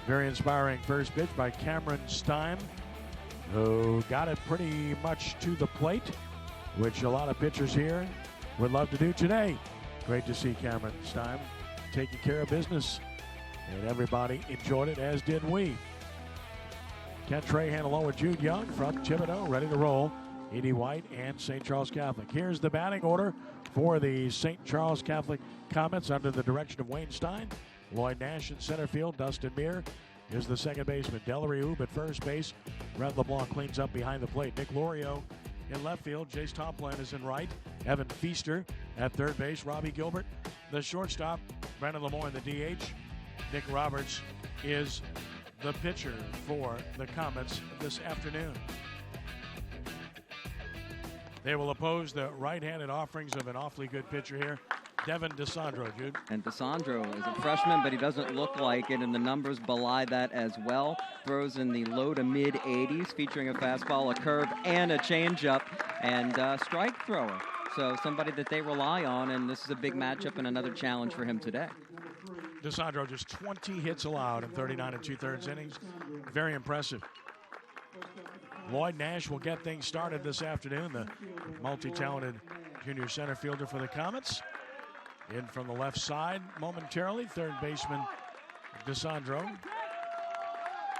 Very inspiring first pitch by Cameron Stein, who got it pretty much to the plate, which a lot of pitchers here would love to do today. Great to see Cameron Stein taking care of business, and everybody enjoyed it, as did we. Kent Trahan along with Jude Young from Thibodaux, ready to roll. Edie White and St. Charles Catholic. Here's the batting order for the St. Charles Catholic Comets under the direction of Wayne Stein. Lloyd Nash in center field. Dustin Meir is the second baseman. Delary Oob at first base. Brett LeBlanc cleans up behind the plate. Nick Lorio in left field. Jace Tomplan is in right. Evan Feaster at third base. Robbie Gilbert, the shortstop. Brandon Lemoyne, the DH. Nick Roberts is the pitcher for the Comets this afternoon. They will oppose the right-handed offerings of an awfully good pitcher here, Devin DeSandro, Jude. And DeSandro is a freshman, but he doesn't look like it, and the numbers belie that as well. Throws in the low to mid-80s, featuring a fastball, a curve, and a changeup, and strike thrower. So somebody that they rely on, and this is a big matchup and another challenge for him today. DeSandro just 20 hits allowed in 39 2/3 innings. Very impressive. Lloyd Nash will get things started this afternoon, the multi-talented junior center fielder for the Comets. In from the left side momentarily, third baseman DeSandro,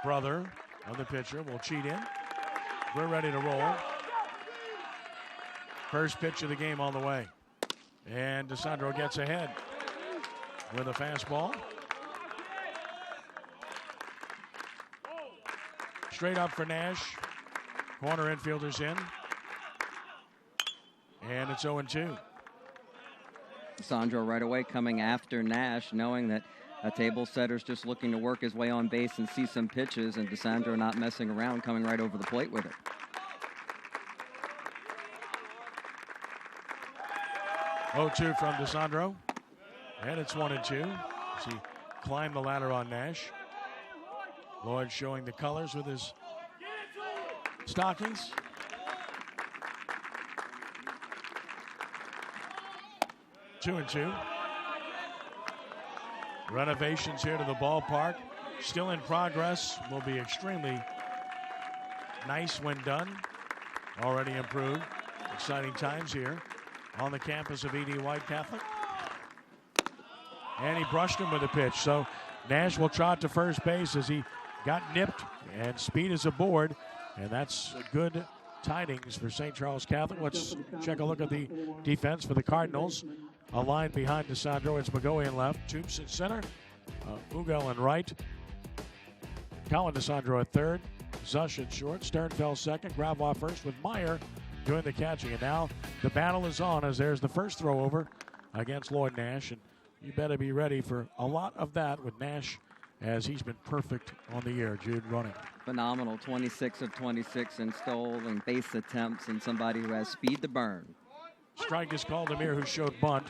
brother of the pitcher, will cheat in. We're ready to roll. First pitch of the game on the way. And DeSandro gets ahead with a fastball. Straight up for Nash. Corner infielders in. And it's 0-2. Sandro right away coming after Nash, knowing that a table setter's just looking to work his way on base and see some pitches, and DeSandro not messing around, coming right over the plate with it. Oh, 2 from DeSandro. And it's 1-2 as he climbed the ladder on Nash. Lloyd showing the colors with his stockings. Two and 2. Renovations here to the ballpark still in progress. Will be extremely nice when done. Already improved. Exciting times here on the campus of E.D. White Catholic. And he brushed him with a pitch. So Nash will trot to first base as he got nipped, and speed is aboard. And that's good tidings for St. Charles Catholic. Let's check a look at the defense for the Cardinals. A line behind DeSandro. It's McGoey in left. Toops in center. Ugel in right. Colin DeSandro at third. Zush at short. Sternfeld second. Gravois first with Meyer doing the catching. And now the battle is on as there's the first throw over against Lloyd Nash. And you better be ready for a lot of that with Nash, as he's been perfect on the year. Jude running. Phenomenal. 26 of 26 in stolen base attempts, and somebody who has speed to burn. Strike is called to Meir, who showed bunt.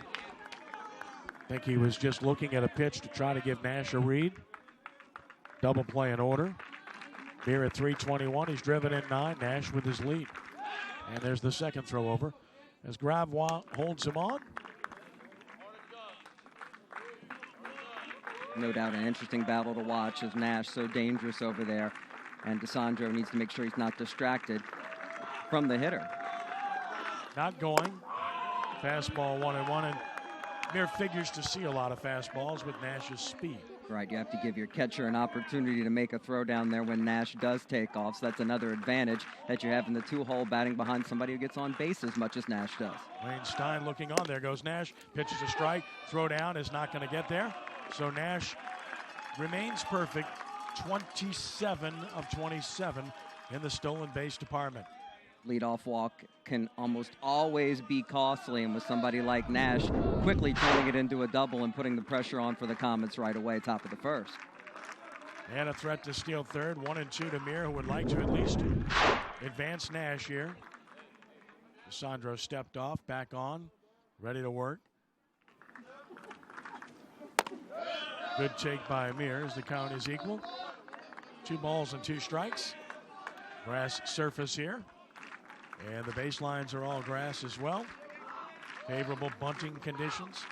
I think he was just looking at a pitch to try to give Nash a read. Double play in order. Meir at 321. He's driven in 9. Nash with his lead. And there's the second throw over as Gravois holds him on. No doubt an interesting battle to watch, as Nash so dangerous over there, and DeSandro needs to make sure he's not distracted from the hitter. Not going. Fastball 1-1, and Meir figures to see a lot of fastballs with Nash's speed. Right, you have to give your catcher an opportunity to make a throw down there when Nash does take off, so that's another advantage that you have in the two-hole, batting behind somebody who gets on base as much as Nash does. Wayne Stein looking on. There goes Nash. Pitches a strike. Throw down is not going to get there. So Nash remains perfect. 27 of 27 in the stolen base department. Leadoff walk can almost always be costly, and with somebody like Nash quickly turning it into a double and putting the pressure on for the Comets right away, top of the first. And a threat to steal third. 1-2 to Meir, who would like to at least advance Nash here. DeSandro stepped off, back on, ready to work. Good take by Meir as the count is equal. 2 balls and 2 strikes. Grass surface here. And the baselines are all grass as well. Favorable bunting conditions.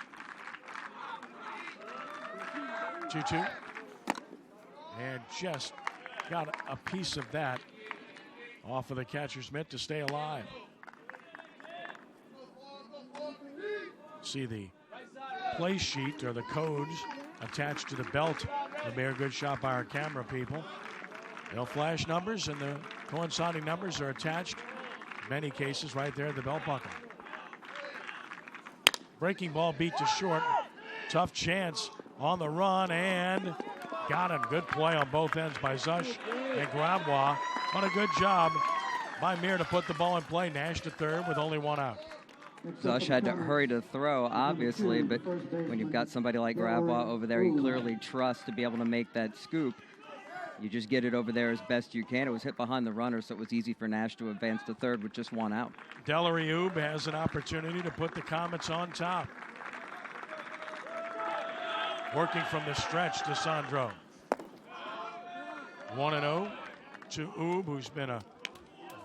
2-2. and just got a piece of that off of the catcher's mitt to stay alive. See the play sheet or the codes attached to the belt. A very good shot by our camera people. They'll flash numbers, and the coinciding numbers are attached in many cases right there at the belt buckle. Breaking ball beat to short. Tough chance on the run, and got him. Good play on both ends by Zush and Gravois. What a good job by Mir to put the ball in play. Nash to third with only one out. Zush had to hurry to throw, obviously, but when you've got somebody like Gravois over there, you clearly trust to be able to make that scoop. You just get it over there as best you can. It was hit behind the runner, so it was easy for Nash to advance to third with just one out. Delariube has an opportunity to put the Comets on top. Working from the stretch to Sandro. 1-0 to Oob, who's been a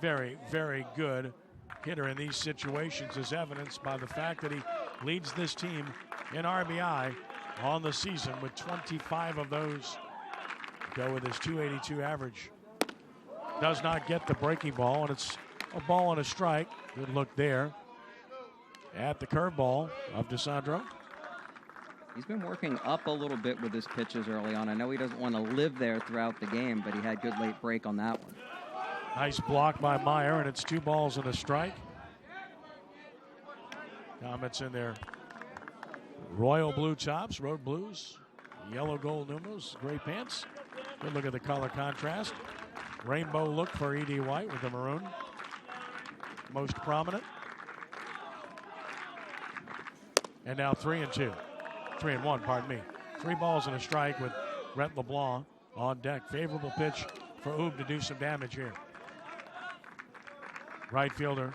very, very good hitter in these situations, as evidenced by the fact that he leads this team in RBI on the season with 25 of those. Go with his .282 average. Does not get the breaking ball, and it's a ball and a strike. Good look there at the curveball of DeSandro. He's been working up a little bit with his pitches early on. I know he doesn't want to live there throughout the game, but he had good late break on that one. Nice block by Meyer, and it's 2 balls and a strike. Comets in their royal blue tops, road blues, yellow gold numos, gray pants. Good look at the color contrast. Rainbow look for E.D. White with the maroon most prominent. And now 3-2. 3-1, pardon me. 3 balls and a strike with Brett LeBlanc on deck. Favorable pitch for Oob to do some damage here. Right fielder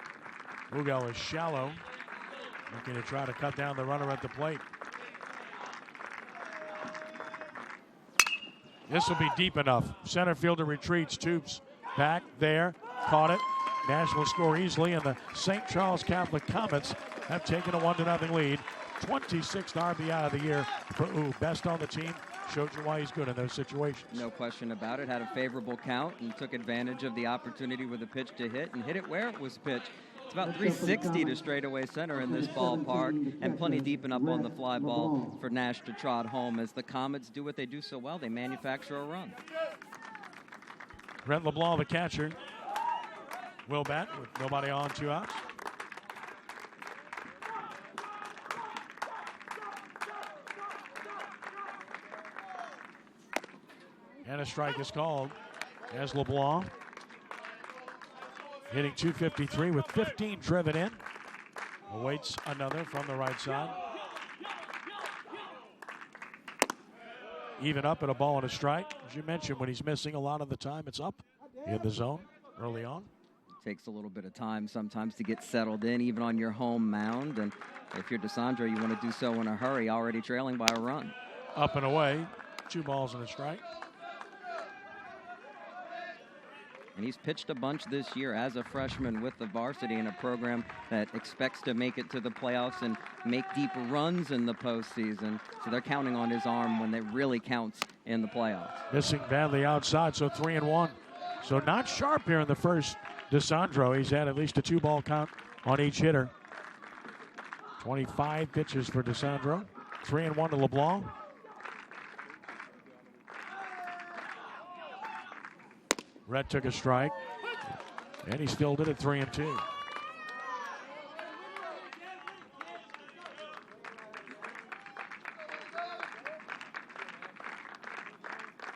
Ugel is shallow, looking to try to cut down the runner at the plate. This will be deep enough. Center fielder retreats. Tubes back there. Caught it. Nash will score easily, and the St. Charles Catholic Comets have taken a 1-0 lead. 26th RBI of the year for Oob. Best on the team. Showed you why he's good in those situations. No question about it. Had a favorable count and took advantage of the opportunity with a pitch to hit, and hit it where it was pitched. It's about 360 to straightaway center in this ballpark, and plenty deep enough on the fly ball for Nash to trot home. As the Comets do what they do so well, they manufacture a run. Brett LeBlanc, the catcher, will bat with nobody on, 2 outs. And a strike is called as LeBlanc, hitting .253 with 15 driven in, awaits another from the right side. Even up at a ball and a strike. As you mentioned, when he's missing a lot of the time, it's up in the zone early on. It takes a little bit of time sometimes to get settled in, even on your home mound. And if you're DeSandro, you want to do so in a hurry, already trailing by a run. Up and away, 2 balls and a strike. And he's pitched a bunch this year as a freshman with the varsity in a program that expects to make it to the playoffs and make deep runs in the postseason. So they're counting on his arm when it really counts in the playoffs. Missing badly outside, so 3-1. So not sharp here in the first. DeSandro, he's had at least a 2-ball count on each hitter. 25 pitches for DeSandro. 3-1 to LeBlanc. Rhett took a strike, and he still did it 3-2.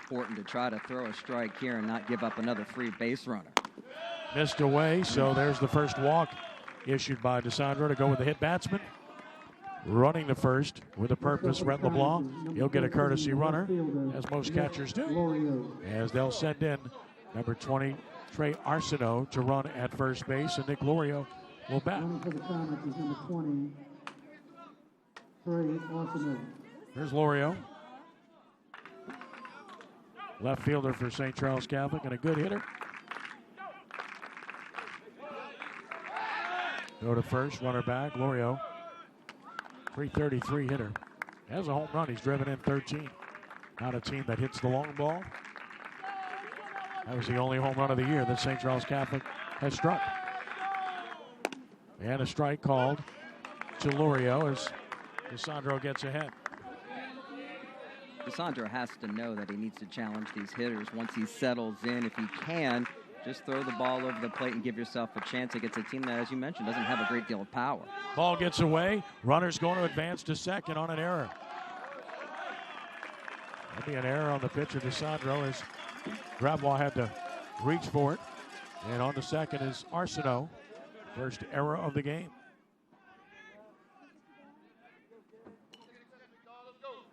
Important to try to throw a strike here and not give up another free base runner. Missed away, so there's the first walk issued by DeSandro to go with the hit batsman. Running the first with a purpose, Rhett LeBlanc. He'll get a courtesy runner, as most catchers do, as they'll send in number 20, Trey Arsenault, to run at first base, and Nick Lorio will bat. There's Lorio. Left fielder for St. Charles Catholic, and a good hitter. Go to first, runner back, Lorio. 333 hitter. Has a home run, he's driven in 13. Not a team that hits the long ball. That was the only home run of the year that St. Charles Catholic has struck. And a strike called to Lorio as DeSandro gets ahead. DeSandro has to know that he needs to challenge these hitters once he settles in. If he can, just throw the ball over the plate and give yourself a chance against a team that, as you mentioned, doesn't have a great deal of power. Ball gets away. Runner's going to advance to second on an error. That'll be an error on the pitcher, DeSandro, as Gravois had to reach for it. And on to second is Arsenault. First error of the game.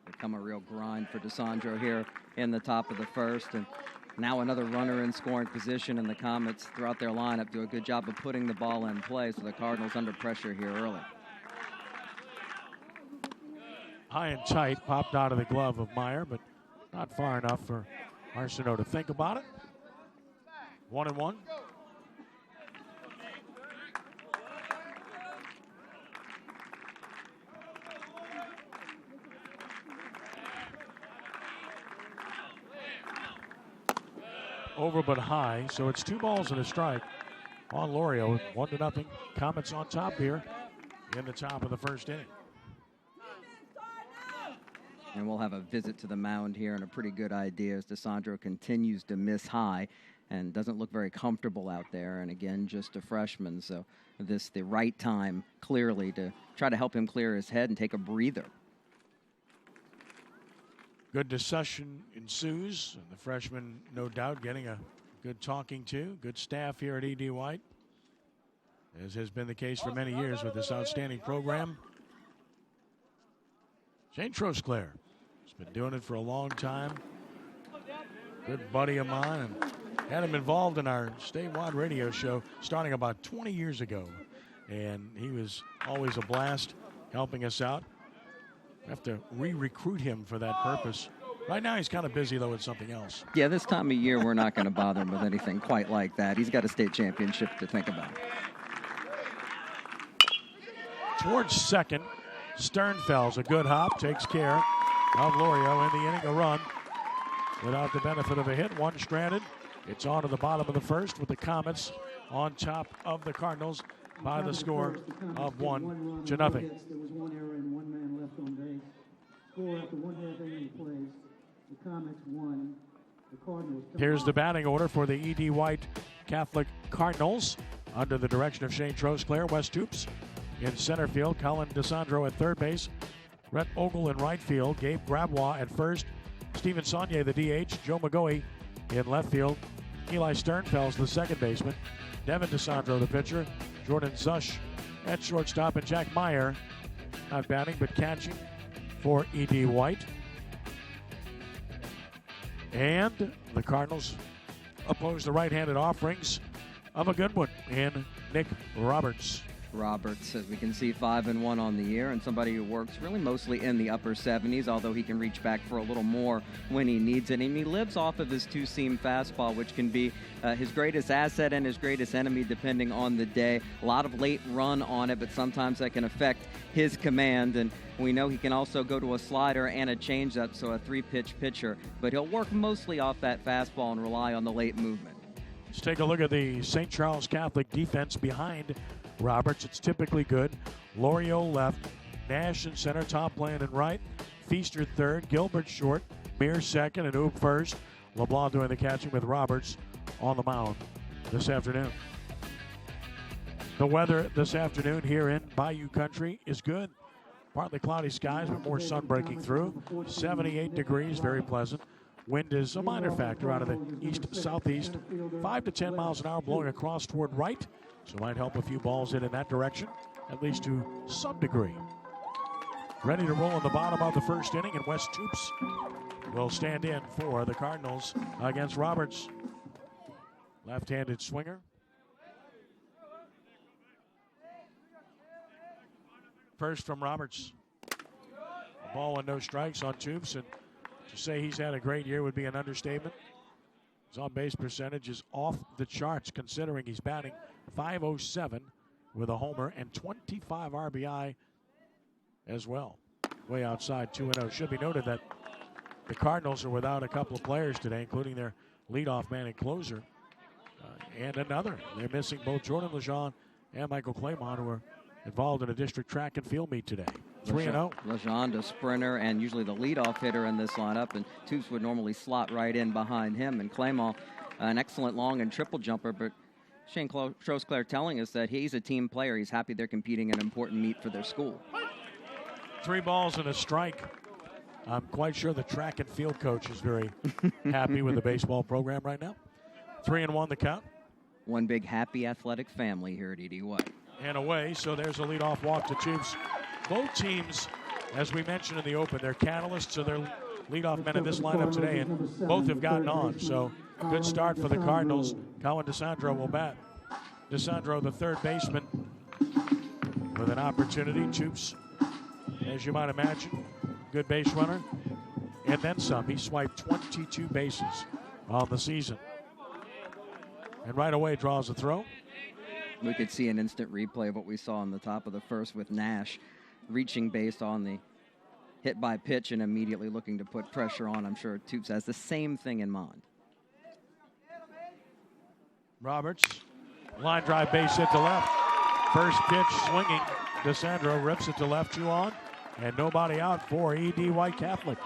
Become a real grind for DeSandro here in the top of the first. And now another runner in scoring position, and the Comets throughout their lineup do a good job of putting the ball in play, so the Cardinals under pressure here early. High and tight, popped out of the glove of Meyer, but not far enough for Arsenault to think about it. 1-1. Over but high, so it's 2 balls and a strike on Lorio. 1-0. Comets on top here in the top of the first inning. And we'll have a visit to the mound here, and a pretty good idea as DeSandro continues to miss high and doesn't look very comfortable out there. And again, just a freshman, so this the right time clearly to try to help him clear his head and take a breather. Good discussion ensues, and the freshman, no doubt, getting a good talking to. Good staff here at E.D. White, as has been the case for many years with this outstanding program. Shane Trosclair has been doing it for a long time. Good buddy of mine, and had him involved in our statewide radio show starting about 20 years ago. And he was always a blast helping us out. We have to re-recruit him for that purpose. Right now he's kind of busy, though, with something else. Yeah, this time of year we're not going to bother him with anything quite like that. He's got a state championship to think about. Towards second, Sternfels, a good hop, takes care of Lorio in the inning. A run without the benefit of a hit. One stranded. It's on to the bottom of the first with the Comets on top of the Cardinals by the score of 1-0. There was one error and 1 man left on base. Score after 1/2 inning plays. The Comets won. The Cardinals. Here's the batting order for the E.D. White Catholic Cardinals under the direction of Shane Trosclair. Wes Toops in center field. Colin DeSandro at third base. Rhett Ogle in right field. Gabe Gravois at first. Steven Saunier, the DH. Joe McGoey in left field. Eli Sternfels, the second baseman. Devin DeSandro, the pitcher. Jordan Zush at shortstop, and Jack Meyer, not batting but catching for E.D. White. And the Cardinals oppose the right-handed offerings of a good one in Nick Roberts. Roberts, as we can see, 5-1 on the year, and somebody who works really mostly in the upper 70s, although he can reach back for a little more when he needs it. And he lives off of his two-seam fastball, which can be his greatest asset and his greatest enemy depending on the day. A lot of late run on it, but sometimes that can affect his command. And we know he can also go to a slider and a changeup, so a 3-pitch pitcher. But he'll work mostly off that fastball and rely on the late movement. Let's take a look at the St. Charles Catholic defense behind Roberts. It's typically good. Lorio left, Nash in center, top line and right, Feaster third, Gilbert short, Mears second, and Oob first. LeBlanc doing the catching with Roberts on the mound this afternoon. The weather this afternoon here in Bayou Country is good. Partly cloudy skies, but more sun breaking through. 78 degrees, very pleasant. Wind is a minor factor out of the east-southeast. 5 to 10 miles an hour blowing across toward right. So might help a few balls in that direction, at least to some degree. Ready to roll in the bottom of the first inning, and Wes Toops will stand in for the Cardinals against Roberts. Left-handed swinger. First from Roberts. A ball and no strikes on Toops, and to say he's had a great year would be an understatement. His on-base percentage is off the charts, considering he's batting .507 with a homer and 25 RBI as well. Way outside 2-0. Should be noted that the Cardinals are without a couple of players today, including their leadoff man and closer. And another. They're missing both Jordan Lejean and Michael Claymont, who are involved in a district track and field meet today. 3-0. Lejean, the sprinter, and usually the leadoff hitter in this lineup, and Toops would normally slot right in behind him. And Claymont, an excellent long and triple jumper, but Shane Trosclair telling us that he's a team player. He's happy they're competing in an important meet for their school. 3 balls and a strike. I'm quite sure the track and field coach is very happy with the baseball program right now. 3-1 the count. One big happy athletic family here at E.D. White. And away, so there's a leadoff walk to Toops. Both teams, as we mentioned in the open, they're catalysts of their leadoff men in this lineup today, and both have gotten on. So good start for the Cardinals. Colin DeSandro will bat. DeSandro, the third baseman, with an opportunity. Toops, as you might imagine, good base runner, and then some. He swiped 22 bases on the season. And right away draws a throw. We could see an instant replay of what we saw on the top of the first with Nash reaching base on the hit by pitch and immediately looking to put pressure on. I'm sure Toops has the same thing in mind. Roberts, line drive base hit to left. First pitch swinging. DeSandro rips it to left, 2 on, and nobody out for E.D. White Catholic.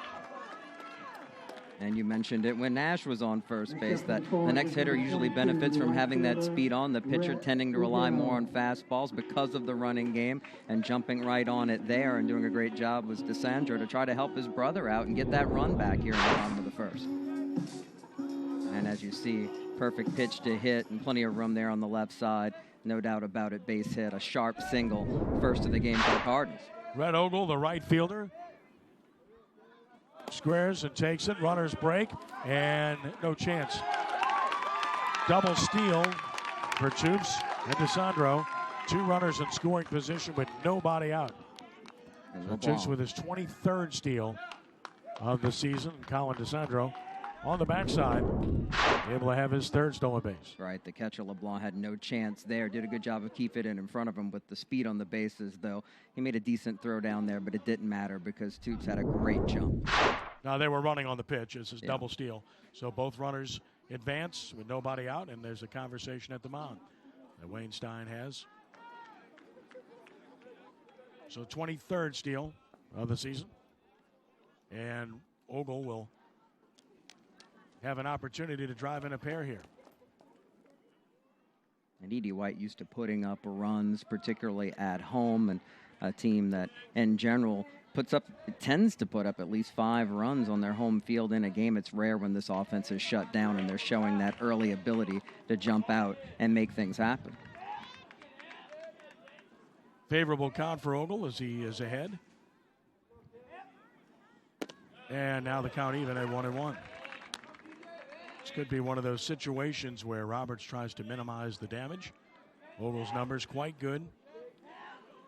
And you mentioned it when Nash was on first base, that the next hitter usually benefits from having that speed on. The pitcher tending to rely more on fastballs because of the running game, and jumping right on it there and doing a great job was DeSandro to try to help his brother out and get that run back here in the bottom of the first. And as you see, perfect pitch to hit and plenty of room there on the left side. No doubt about it, base hit, a sharp single, first of the game for the Cardinals. Red Ogle, the right fielder, squares and takes it. Runners break, and no chance. Double steal for Toops and DeSandro. 2 runners in scoring position with nobody out. So Toops with his 23rd steal of the season. Colin DeSandro on the backside, able to have his 3rd stolen base. Right, the catcher LeBlanc had no chance there. Did a good job of keeping it in front of him with the speed on the bases, though. He made a decent throw down there, but it didn't matter because Toops had a great jump. Now they were running on the pitch. This is double steal. So both runners advance with nobody out, and there's a conversation at the mound that Wayne Stein has. So 23rd steal of the season. And Ogle will have an opportunity to drive in a pair here. And E.D. White used to putting up runs, particularly at home, and a team that, in general, tends to put up at least 5 runs on their home field in a game. It's rare when this offense is shut down, and they're showing that early ability to jump out and make things happen. Favorable count for Ogle as he is ahead. And now the count even at 1-1. This could be one of those situations where Roberts tries to minimize the damage. Ogle's numbers quite good,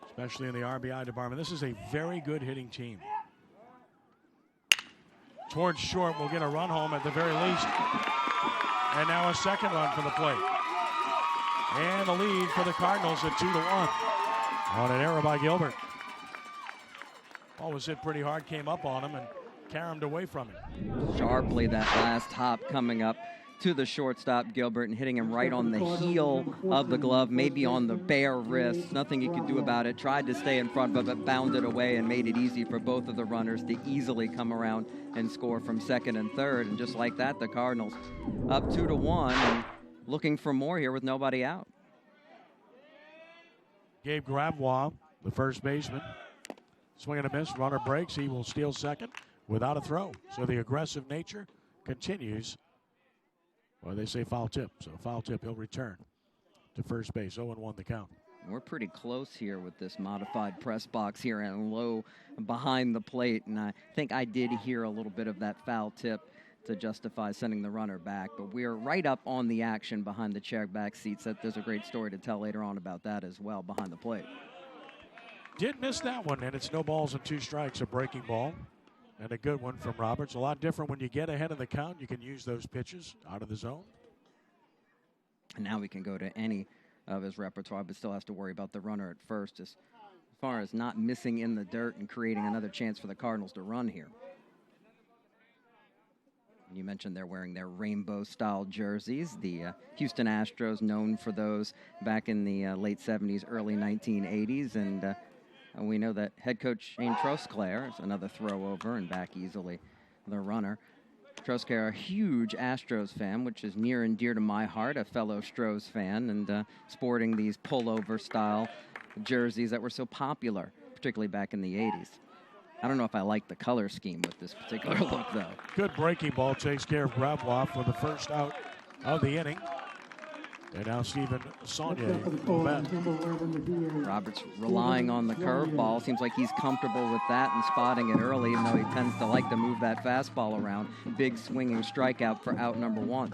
especially in the RBI department. This is a very good hitting team. Towards short, we'll get a run home at the very least. And now a second run for the plate. And the lead for the Cardinals at 2-1 on an error by Gilbert. Ball was hit pretty hard, came up on him and caromed away from him. Sharply, that last hop coming up to the shortstop Gilbert and hitting him right on the heel of the glove, maybe on the bare wrist. Nothing he could do about it. Tried to stay in front of it, bounded away, and made it easy for both of the runners to easily come around and score from second and third. And just like that, the Cardinals up 2-1 and looking for more here with nobody out. Gabe Gravois, the first baseman, swing and a miss. Runner breaks. He will steal second without a throw. So the aggressive nature continues. Well, they say foul tip. So foul tip, he'll return to first base. 0-1 the count. We're pretty close here with this modified press box here and low behind the plate. And I think I did hear a little bit of that foul tip to justify sending the runner back. But we're right up on the action behind the chair back seats. There's a great story to tell later on about that as well behind the plate. Did miss that one, and it's no balls and 2 strikes, a breaking ball. And a good one from Roberts. A lot different when you get ahead of the count. You can use those pitches out of the zone. And now we can go to any of his repertoire, but still has to worry about the runner at first as far as not missing in the dirt and creating another chance for the Cardinals to run here. You mentioned they're wearing their rainbow-style jerseys. The Houston Astros, known for those back in the late 70s, early 1980s. And we know that head coach Shane Trosclair is another throw-over and back easily the runner. Trosclair, a huge Astros fan, which is near and dear to my heart, a fellow Stros fan, and sporting these pullover-style jerseys that were so popular, particularly back in the 80s. I don't know if I like the color scheme with this particular look, though. Good breaking ball takes care of Gravois for the first out of the inning. And now Stephen Saunier. Roberts relying on the curveball. Seems like he's comfortable with that and spotting it early, even though he tends to like to move that fastball around. Big swinging strikeout for out number 1.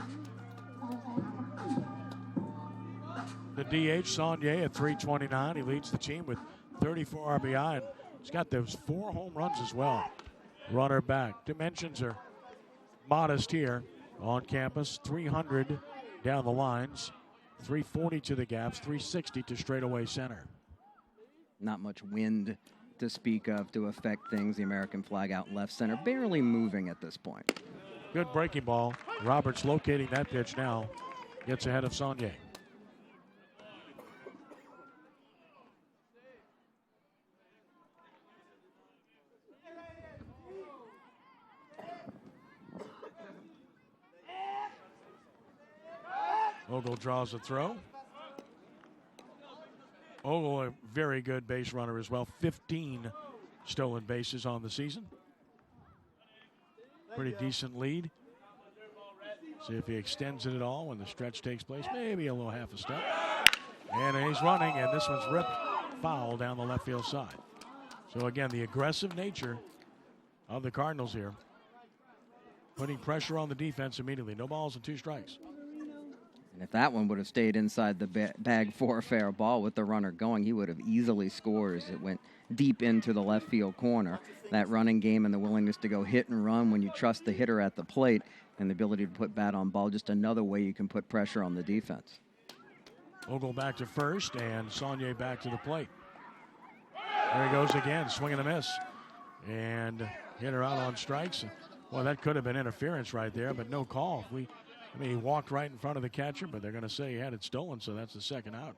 The DH, Saunier, at 329. He leads the team with 34 RBI. And he's got those 4 home runs as well. Runner back. Dimensions are modest here on campus. 300 down the lines. 340 to the gaps, 360 to straightaway center. Not much wind to speak of to affect things. The American flag out left center, barely moving at this point. Good breaking ball. Roberts locating that pitch now. Gets ahead of Saunier. Ogle draws a throw. Ogle, a very good base runner as well. 15 stolen bases on the season. Pretty decent lead. See if he extends it at all when the stretch takes place. Maybe a little half a step. And he's running, and this one's ripped foul down the left field side. So again, the aggressive nature of the Cardinals here. Putting pressure on the defense immediately. No balls and 2 strikes. And if that one would have stayed inside the bag for a fair ball with the runner going, he would have easily scored as it went deep into the left field corner. That running game and the willingness to go hit and run when you trust the hitter at the plate and the ability to put bat on ball, just another way you can put pressure on the defense. Ogle back to first and Saunier back to the plate. There he goes again, swing and a miss. And hitter out on strikes. Well, that could have been interference right there, but no call. He walked right in front of the catcher, but they're going to say he had it stolen, so that's the second out.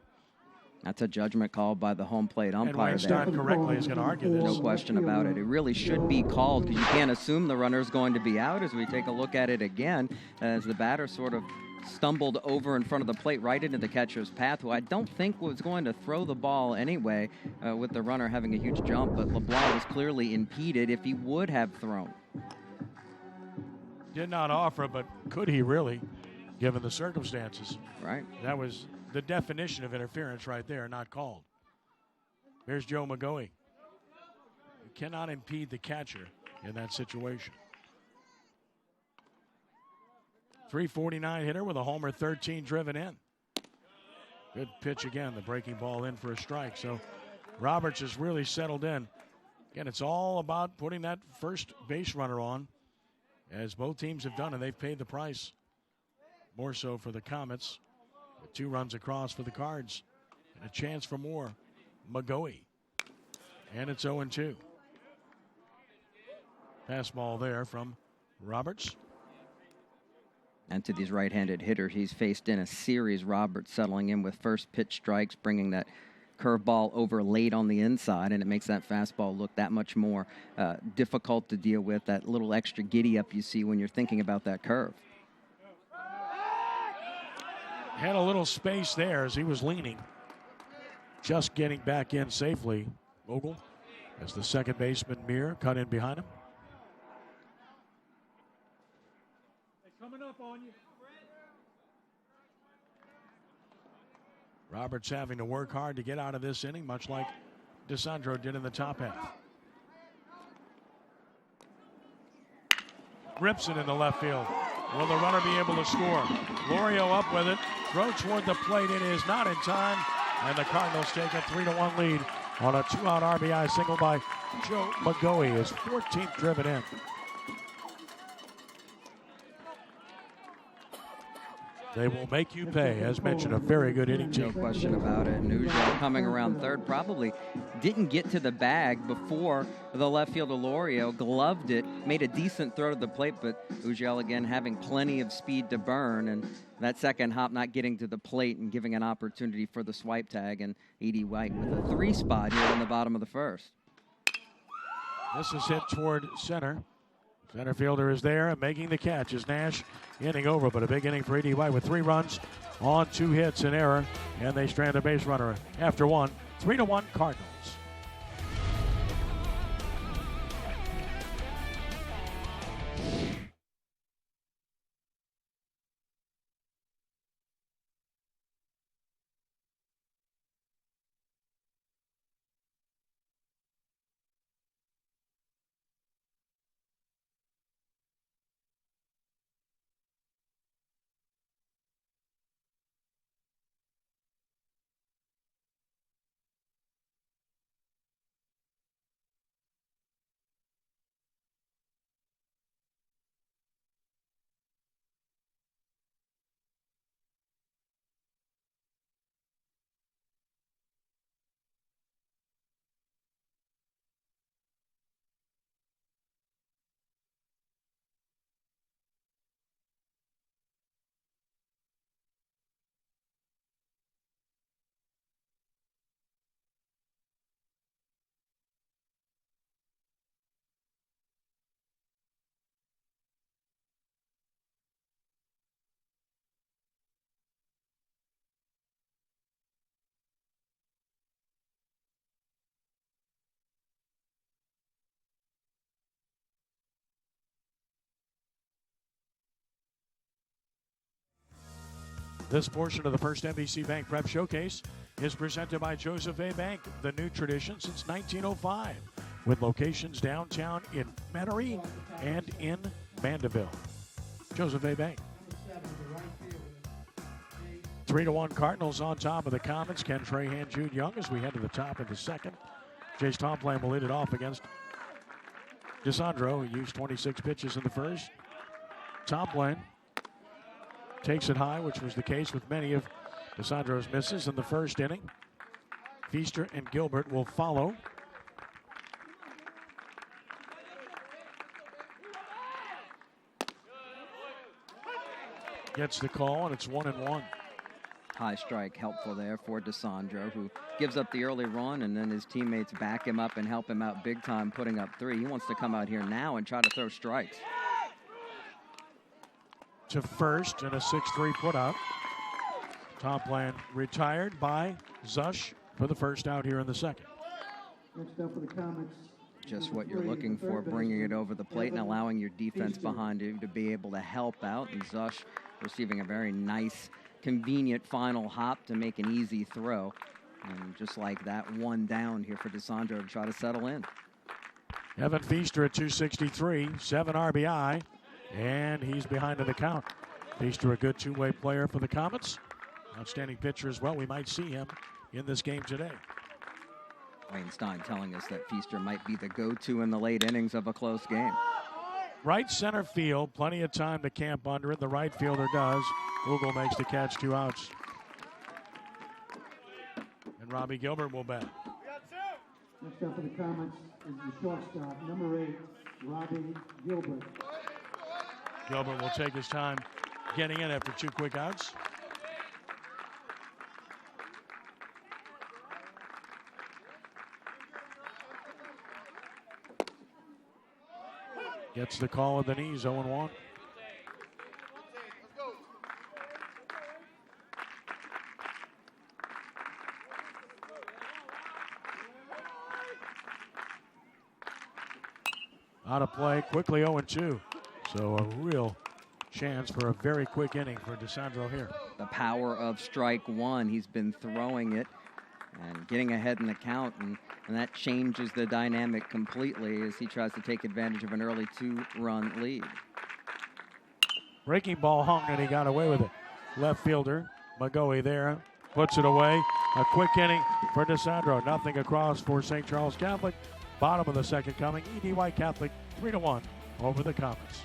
That's a judgment call by the home plate umpire. And Weinstein correctly is going to argue this. No question about it. It really should be called because you can't assume the runner is going to be out as we take a look at it again as the batter sort of stumbled over in front of the plate right into the catcher's path, who I don't think was going to throw the ball anyway with the runner having a huge jump, but LeBlanc was clearly impeded if he would have thrown. Did not offer, but could he really, given the circumstances? Right. That was the definition of interference right there, not called. Here's Joe McGoey. You cannot impede the catcher in that situation. 349 hitter with a homer, 13 driven in. Good pitch again, the breaking ball in for a strike. So Roberts has really settled in. Again, it's all about putting that first base runner on, as both teams have done, and they've paid the price. More so for the Comets. With 2 runs across for the Cards. And a chance for more. McGoey. And it's 0-2. Fastball there from Roberts. And to these right-handed hitters, he's faced in a series. Roberts settling in with first pitch strikes, bringing that curveball over late on the inside, and it makes that fastball look that much more difficult to deal with, that little extra giddy up you see when you're thinking about that curve. Had a little space there as he was leaning. Just getting back in safely. Ogle, as the second baseman Muir cut in behind him. They're coming up on you. Roberts having to work hard to get out of this inning, much like DeSandro did in the top half. Rips it into left field. Will the runner be able to score? Lorio up with it. Throw toward the plate. It is not in time. And the Cardinals take a 3-1 lead on a 2-out RBI single by Joe McGoey, his 14th driven in. They will make you pay. As mentioned, a very good inning No team. question about it. And Ujiel coming around third probably didn't get to the bag before the left fielder Lorio gloved it, made a decent throw to the plate, but Ujiel again having plenty of speed to burn, and that second hop not getting to the plate and giving an opportunity for the swipe tag, and E.D. White with a 3 spot here in the bottom of the first. This is hit toward center. Center fielder is there and making the catch is Nash. Inning over, but a big inning for E.D. White with 3 runs on 2 hits in error, and they strand a base runner after 1. 3-1 Cardinals. This portion of the first NBC Bank Prep Showcase is presented by Joseph A. Bank, the new tradition since 1905, with locations downtown in Metairie and in Mandeville. Joseph A. Bank. 3-1 Cardinals on top of the Comets. Ken Trahan, Jude Young as we head to the top of the second. Jace Tomplan will lead it off against DeSandro, who used 26 pitches in the first. Tomplan takes it high, which was the case with many of DeSandro's misses in the first inning. Feaster and Gilbert will follow. Gets the call, and it's 1-1. High strike helpful there for DeSandro, who gives up the early run, and then his teammates back him up and help him out big time, putting up 3. He wants to come out here now and try to throw strikes. To first and a 6-3 put out. Tomplan retired by Zush for the first out here in the second. Next up for the Comets. Just what you're looking for, bringing it over the plate and allowing your defense behind you to be able to help out. And Zush receiving a very nice, convenient final hop to make an easy throw. And just like that, 1 down here for DeSandro to try to settle in. Evan Feaster at 263, 7 RBI. And he's behind in the count. Feaster, a good two-way player for the Comets. Outstanding pitcher as well. We might see him in this game today. Wayne Stein telling us that Feaster might be the go-to in the late innings of a close game. Right center field. Plenty of time to camp under it. The right fielder does. Google makes the catch, 2 outs. And Robbie Gilbert will bat. Next up for the Comets is the shortstop, number 8, Robbie Gilbert. Gilbert will take his time getting in after 2 quick outs. Gets the call of the knees, 0-1. Out of play, quickly 0-2. So a real chance for a very quick inning for DeSandro here. The power of strike 1. He's been throwing it and getting ahead in the count, and that changes the dynamic completely as he tries to take advantage of an early 2-run lead. Breaking ball hung, and he got away with it. Left fielder, Magoe there, puts it away. A quick inning for DeSandro. Nothing across for St. Charles Catholic. Bottom of the second coming. E.D. White Catholic 3-1 over the Comets.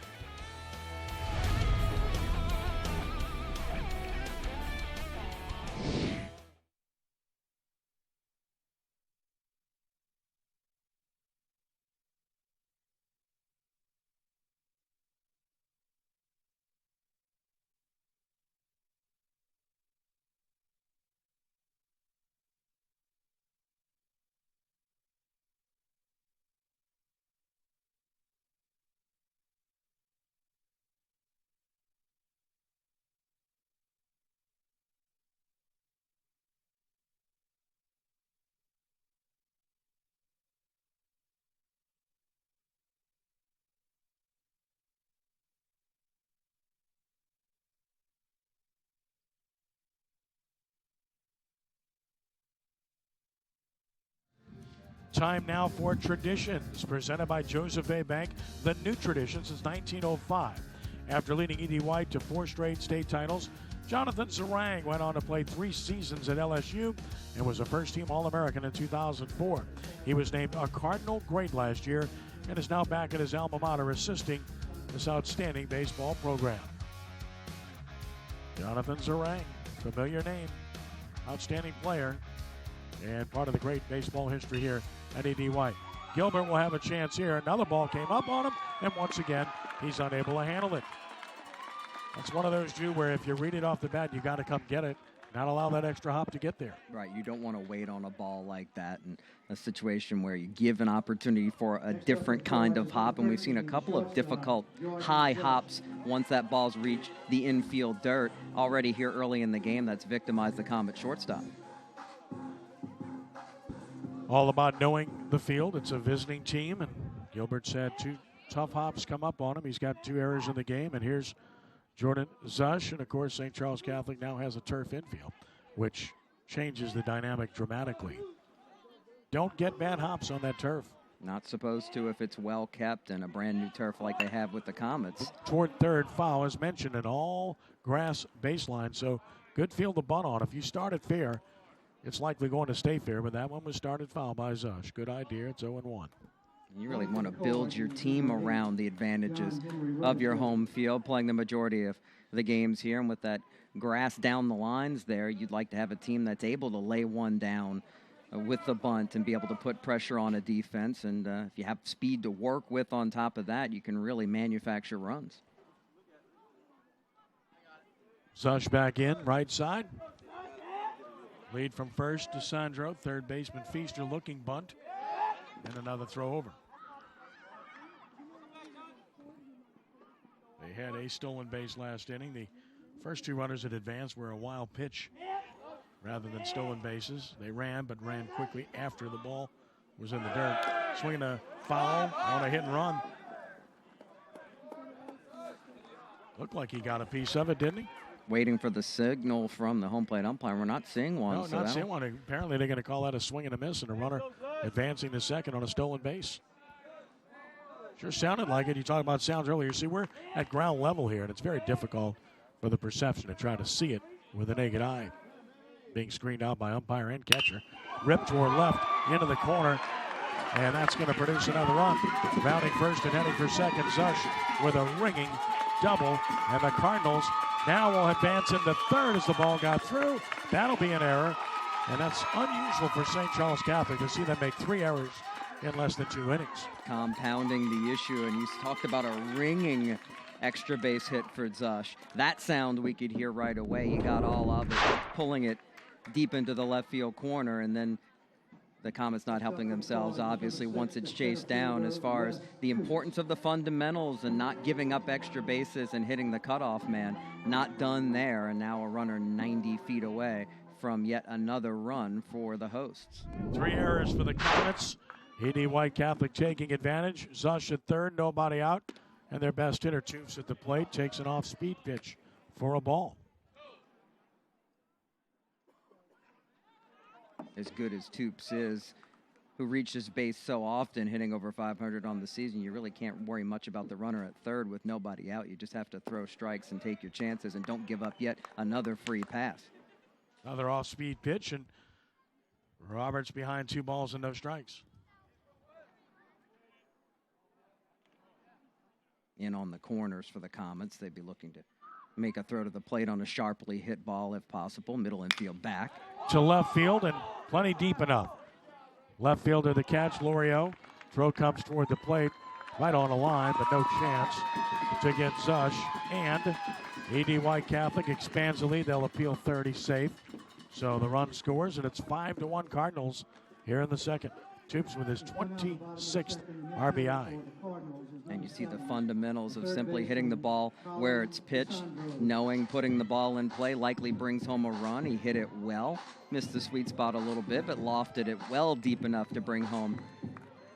Time now for Traditions, presented by Joseph A. Bank, the new tradition since 1905. After leading E.D. White to 4 straight state titles, Jonathan Zarang went on to play 3 seasons at LSU and was a first-team All-American in 2004. He was named a Cardinal great last year and is now back at his alma mater assisting this outstanding baseball program. Jonathan Zarang, familiar name, outstanding player, and part of the great baseball history here at E.D. White. Gilbert will have a chance here. Another ball came up on him, and once again, he's unable to handle it. That's one of those, Drew, where if you read it off the bat, you got to come get it, not allow that extra hop to get there. Right, you don't want to wait on a ball like that in a situation where you give an opportunity for a different kind of hop, and we've seen a couple of difficult high hops once that ball's reached the infield dirt. Already here early in the game, that's victimized the Comet shortstop. All about knowing the field. It's a visiting team, and Gilbert's had 2 tough hops come up on him. He's got 2 errors in the game, and here's Jordan Zush, and of course St. Charles Catholic now has a turf infield, which changes the dynamic dramatically. Don't get bad hops on that turf. Not supposed to if it's well kept and a brand new turf like they have with the Comets. Toward third, foul, as mentioned, an all grass baseline, so good field to bunt on. If you start it fair, it's likely going to stay fair, but that one was started foul by Zush. Good idea. It's 0-1. You really want to build your team around the advantages of your home field, playing the majority of the games here. And with that grass down the lines there, you'd like to have a team that's able to lay one down with the bunt and be able to put pressure on a defense. And if you have speed to work with on top of that, you can really manufacture runs. Zush back in, right side. Lead from first to Sandro. Third baseman Feaster looking bunt. And another throw over. They had a stolen base last inning. The first 2 runners that advanced were a wild pitch rather than stolen bases. They ran, but ran quickly after the ball was in the dirt. Swinging a foul on a hit and run. Looked like he got a piece of it, didn't he? Waiting for the signal from the home plate umpire. We're not seeing one. No, so not seeing one. Apparently they're going to call that a swing and a miss and a runner advancing to second on a stolen base. Sure sounded like it. You talked about sounds earlier. See, we're at ground level here, and it's very difficult for the perception to try to see it with the naked eye. Being screened out by umpire and catcher. Ripped toward left into the corner, and that's going to produce another run. Rounding first and heading for second, Zush with a ringing double, and the Cardinals now will advance into third as the ball got through. That'll be an error, and that's unusual for St. Charles Catholic to see them make 3 errors in less than 2 innings. Compounding the issue, and you talked about a ringing extra base hit for Zush. That sound we could hear right away. He got all of it, pulling it deep into the left field corner, and then the Comets not helping themselves, obviously, once it's chased down as far as the importance of the fundamentals and not giving up extra bases and hitting the cutoff man. Not done there, and now a runner 90 feet away from yet another run for the hosts. 3 errors for the Comets. E.D. White Catholic taking advantage. Zush at third, nobody out. And their best hitter, Toops, at the plate, takes an off-speed pitch for a ball. As good as Toops is, who reaches base so often, hitting over 500 on the season, you really can't worry much about the runner at third with nobody out. You just have to throw strikes and take your chances and don't give up yet another free pass. Another off-speed pitch, and Roberts behind 2 balls and no strikes. In on the corners for the Comets. They'd be looking to make a throw to the plate on a sharply hit ball if possible. Middle infield back. To left field and plenty deep enough. Left fielder the catch, Lorio. Throw comes toward the plate, right on the line, but no chance to get Zush. And E.D. White Catholic expands the lead. They'll appeal third. He's safe. So the run scores, and it's 5-1 Cardinals here in the second. Tubes with his 26th RBI. And you see the fundamentals of simply hitting the ball where it's pitched, knowing putting the ball in play likely brings home a run. He hit it well, missed the sweet spot a little bit, but lofted it well deep enough to bring home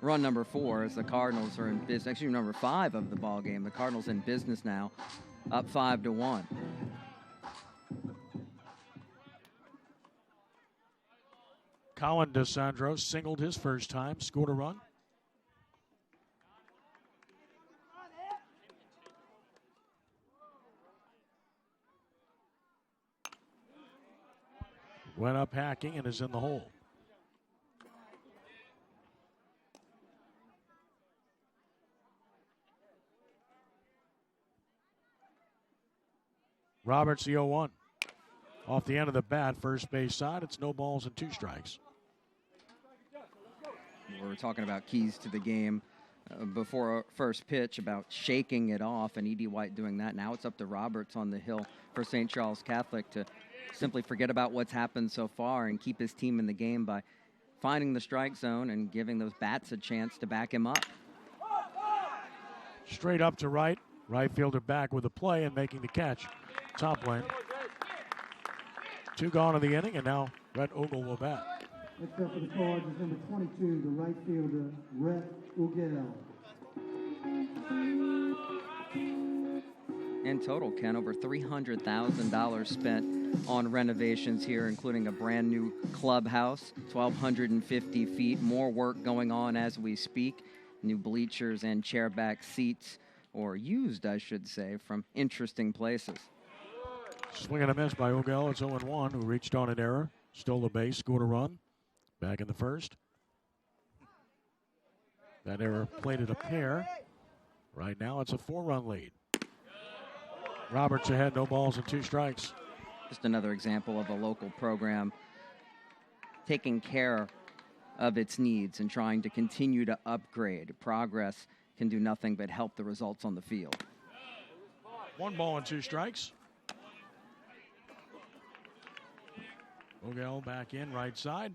run number 4 as the Cardinals are in business. Actually, number 5 of the ball game. The Cardinals in business now, up 5-1. Colin DeSandro singled his first time, scored a run. Went up hacking and is in the hole. Roberts the 0-1. Off the end of the bat, first base side, it's no balls and 2 strikes. We were talking about keys to the game before first pitch, about shaking it off, and E.D. White doing that. Now it's up to Roberts on the hill for St. Charles Catholic to simply forget about what's happened so far and keep his team in the game by finding the strike zone and giving those bats a chance to back him up. Straight up to right. Right fielder back with a play and making the catch. Top lane. 2 gone in the inning, and now Rhett Ogle will bat. Next up for the Cards is number 22, the right fielder, Rhett Ogle. In total, Ken, over $300,000 spent on renovations here, including a brand new clubhouse, 1,250 feet, more work going on as we speak, new bleachers and chairback seats, or used, I should say, from interesting places. Swing and a miss by Ogle. It's 0-1, who reached on an error, stole the base, scored a run. Back in the first. That error plated a pair. Right now it's a 4-run lead. Roberts ahead, no balls and 2 strikes. Just another example of a local program taking care of its needs and trying to continue to upgrade. Progress can do nothing but help the results on the field. 1 ball and 2 strikes. Ogle back in, right side.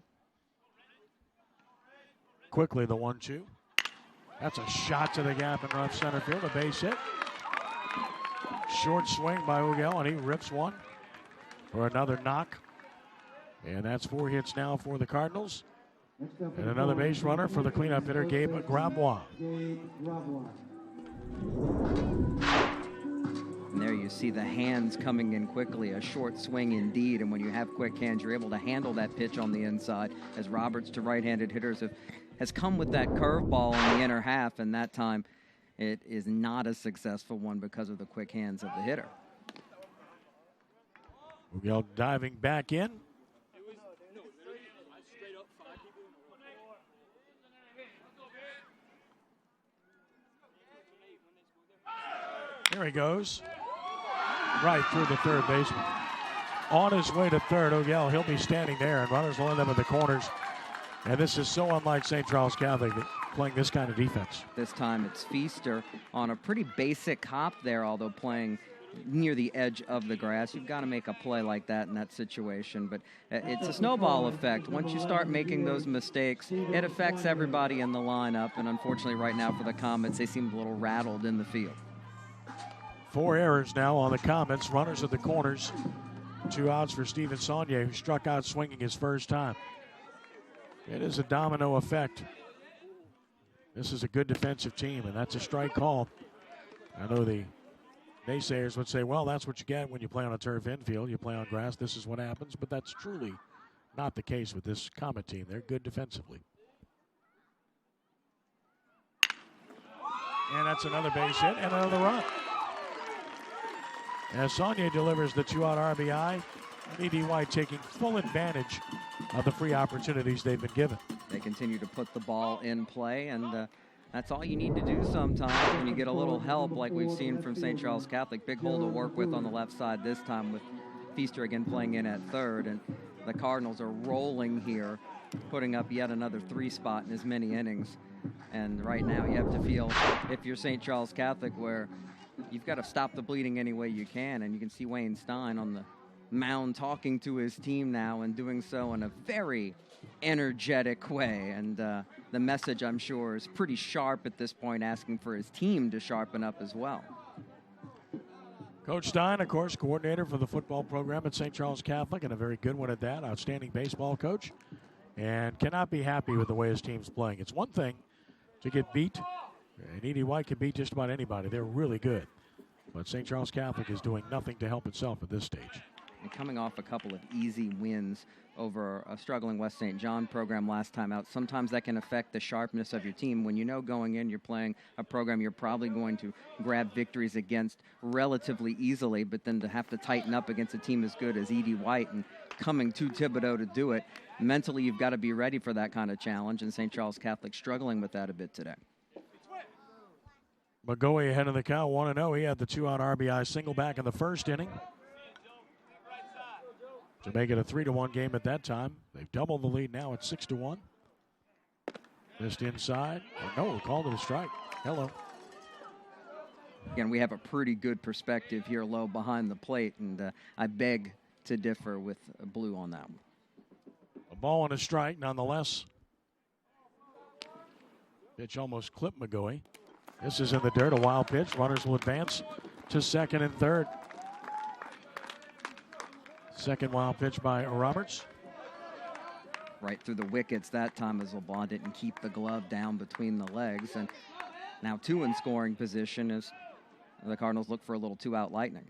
Quickly the 1-2. That's a shot to the gap in left center field, a base hit. Short swing by Ogle, and he rips one for another knock. And that's 4 hits now for the Cardinals. And another base runner for the cleanup hitter, Gabe Gravois. And there you see the hands coming in quickly, a short swing indeed. And when you have quick hands, you're able to handle that pitch on the inside, as Roberts to right-handed hitters has come with that curveball in the inner half, and that time it is not a successful one because of the quick hands of the hitter. Ogle diving back in. There he goes. Right through the third baseman. On his way to third, Ogle, he'll be standing there, and runners will end up in the corners. And this is so unlike St. Charles Catholic playing this kind of defense. This time it's Feaster on a pretty basic hop there, although playing near the edge of the grass. You've got to make a play like that in that situation, but it's a snowball effect. Once you start making those mistakes, it affects everybody in the lineup, and unfortunately right now for the Comets, they seem a little rattled in the field. 4 errors now on the Comets. Runners at the corners. 2 outs for Steven Saunier, who struck out swinging his first time. It is a domino effect. This is a good defensive team, and that's a strike call. I know the naysayers would say, well, that's what you get when you play on a turf infield. You play on grass, this is what happens. But that's truly not the case with this Comet team. They're good defensively. And that's another base hit and another run. As Saunier delivers the 2-out RBI, E.D. White taking full advantage of the free opportunities they've been given. They continue to put the ball in play, and That's all you need to do sometimes when you get a little help like we've seen from St. Charles Catholic. Big hole to work with on the left side this time with Feaster again playing in at third. And the Cardinals are rolling here, putting up yet another 3 spot in as many innings. And right now you have to feel, if you're St. Charles Catholic, where you've got to stop the bleeding any way you can. And you can see Wayne Stein on the mound talking to his team now and doing so in a very energetic way. And the message, I'm sure, is pretty sharp at this point, asking for his team to sharpen up as well. Coach Stein, of course, coordinator for the football program at St. Charles Catholic, and a very good one at that. Outstanding baseball coach, and cannot be happy with the way his team's playing. It's one thing to get beat, and Edie White can beat just about anybody. They're really good. But St. Charles Catholic is doing nothing to help itself at this stage. And coming off a couple of easy wins over a struggling West St. John program last time out, sometimes that can affect the sharpness of your team. When you know going in you're playing a program you're probably going to grab victories against relatively easily, but then to have to tighten up against a team as good as Edie White and coming to Thibodaux to do it, mentally you've got to be ready for that kind of challenge, and St. Charles Catholic struggling with that a bit today. McGoey ahead of the count, 1-0. He had the 2-out RBI single back in the first inning to make it a 3-1 game at that time. They've doubled the lead now at 6-1. Missed inside. Oh, no, called it a strike. Hello. Again, we have a pretty good perspective here low behind the plate, and I beg to differ with Blue on that one. A ball and a strike nonetheless. Pitch almost clipped McGoey. This is in the dirt, a wild pitch. Runners will advance to second and third. Second wild pitch by Roberts. Right through the wickets that time as LeBlanc didn't keep the glove down between the legs. And now 2 in scoring position as the Cardinals look for a little 2-out lightning.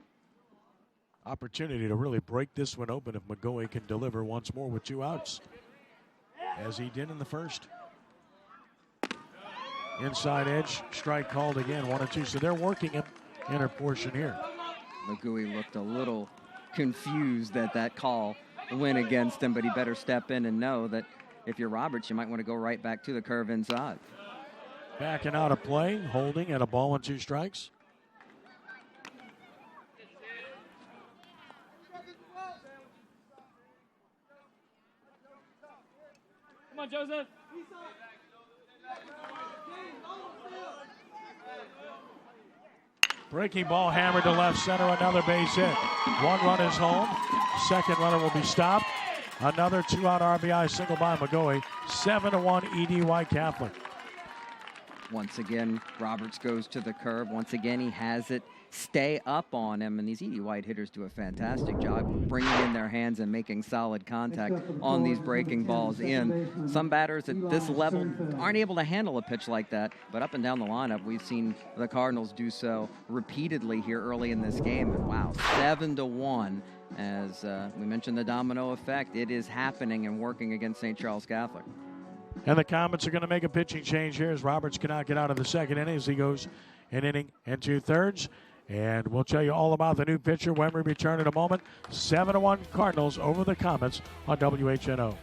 Opportunity to really break this one open if McGoey can deliver once more with 2 outs, as he did in the first. Inside edge, strike called again, 1-2. So they're working him inner portion here. McGoey looked a little confused that that call went against him, but he better step in and know that if you're Roberts, you might want to go right back to the curve inside. Backing out of play, holding at a ball and 2 strikes. Come on, Joseph. Breaking ball hammered to left center, another base hit. 1 run is home. Second runner will be stopped. Another 2-out RBI single by McGoey. 7-1 Edie White Catholic. Once again, Roberts goes to the curve. Once again, he has it stay up on him, and these Edie White hitters do a fantastic job bringing in their hands and making solid contact on these breaking balls in. Some batters at this level aren't able to handle a pitch like that, but up and down the lineup, we've seen the Cardinals do so repeatedly here early in this game. And wow, 7-1. As we mentioned, the domino effect, it is happening and working against St. Charles Catholic. And the Comets are going to make a pitching change here as Roberts cannot get out of the second inning as he goes an inning and 2/3. And we'll tell you all about the new pitcher when we return in a moment. 7-1 Cardinals over the Comets on WHNO.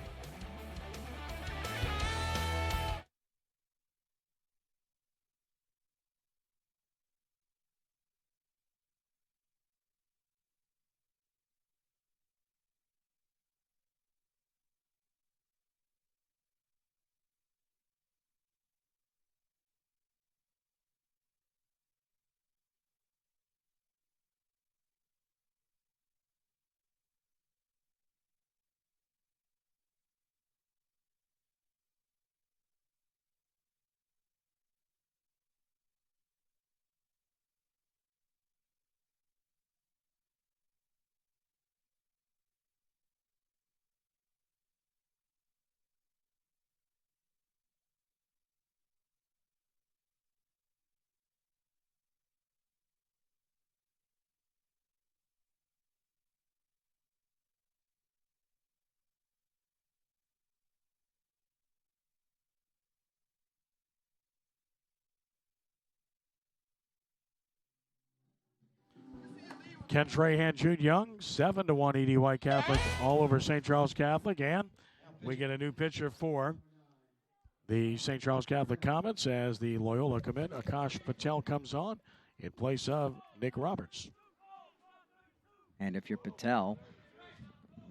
Ken Trahan, Jude Young, 7-1 Edie White Catholic all over St. Charles Catholic. And we get a new pitcher for the St. Charles Catholic Comets as the Loyola commit Akash Patel comes on in place of Nick Roberts. And if you're Patel,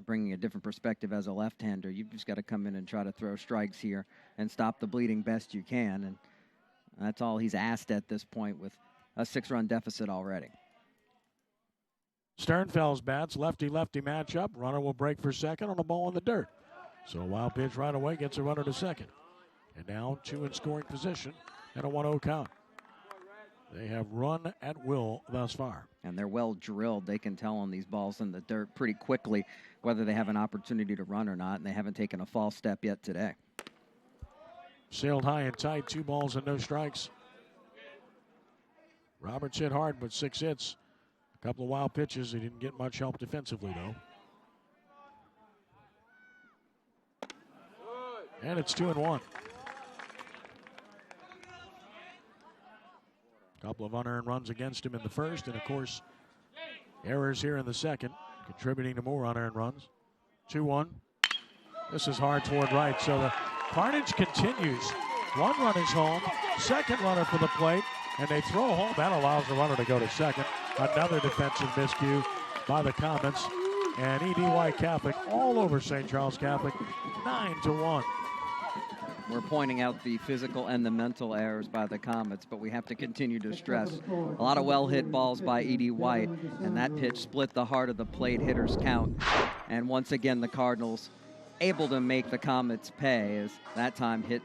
bringing a different perspective as a left-hander, you've just got to come in and try to throw strikes here and stop the bleeding best you can. And that's all he's asked at this point with a 6-run deficit already. Sternfeld's bats, lefty-lefty matchup. Runner will break for second on a ball in the dirt. So a wild pitch right away gets a runner to second. And now 2 in scoring position and a 1-0 count. They have run at will thus far. And they're well drilled. They can tell on these balls in the dirt pretty quickly whether they have an opportunity to run or not, and they haven't taken a false step yet today. Sailed high and tight, 2 balls and no strikes. Roberts hit hard with 6 hits. A couple of wild pitches. He didn't get much help defensively, though. And it's 2-1. A couple of unearned runs against him in the first, and of course, errors here in the second, contributing to more unearned runs. 2-1. This is hard toward right, so the carnage continues. 1 run is home, second runner for the plate, and they throw home. That allows the runner to go to second. Another defensive miscue by the Comets. And EDY Catholic all over St. Charles Catholic, 9-1. We're pointing out the physical and the mental errors by the Comets, but we have to continue to stress a lot of well-hit balls by E.D. White, and that pitch split the heart of the plate hitter's count. And once again, the Cardinals able to make the Comets pay, as that time hit.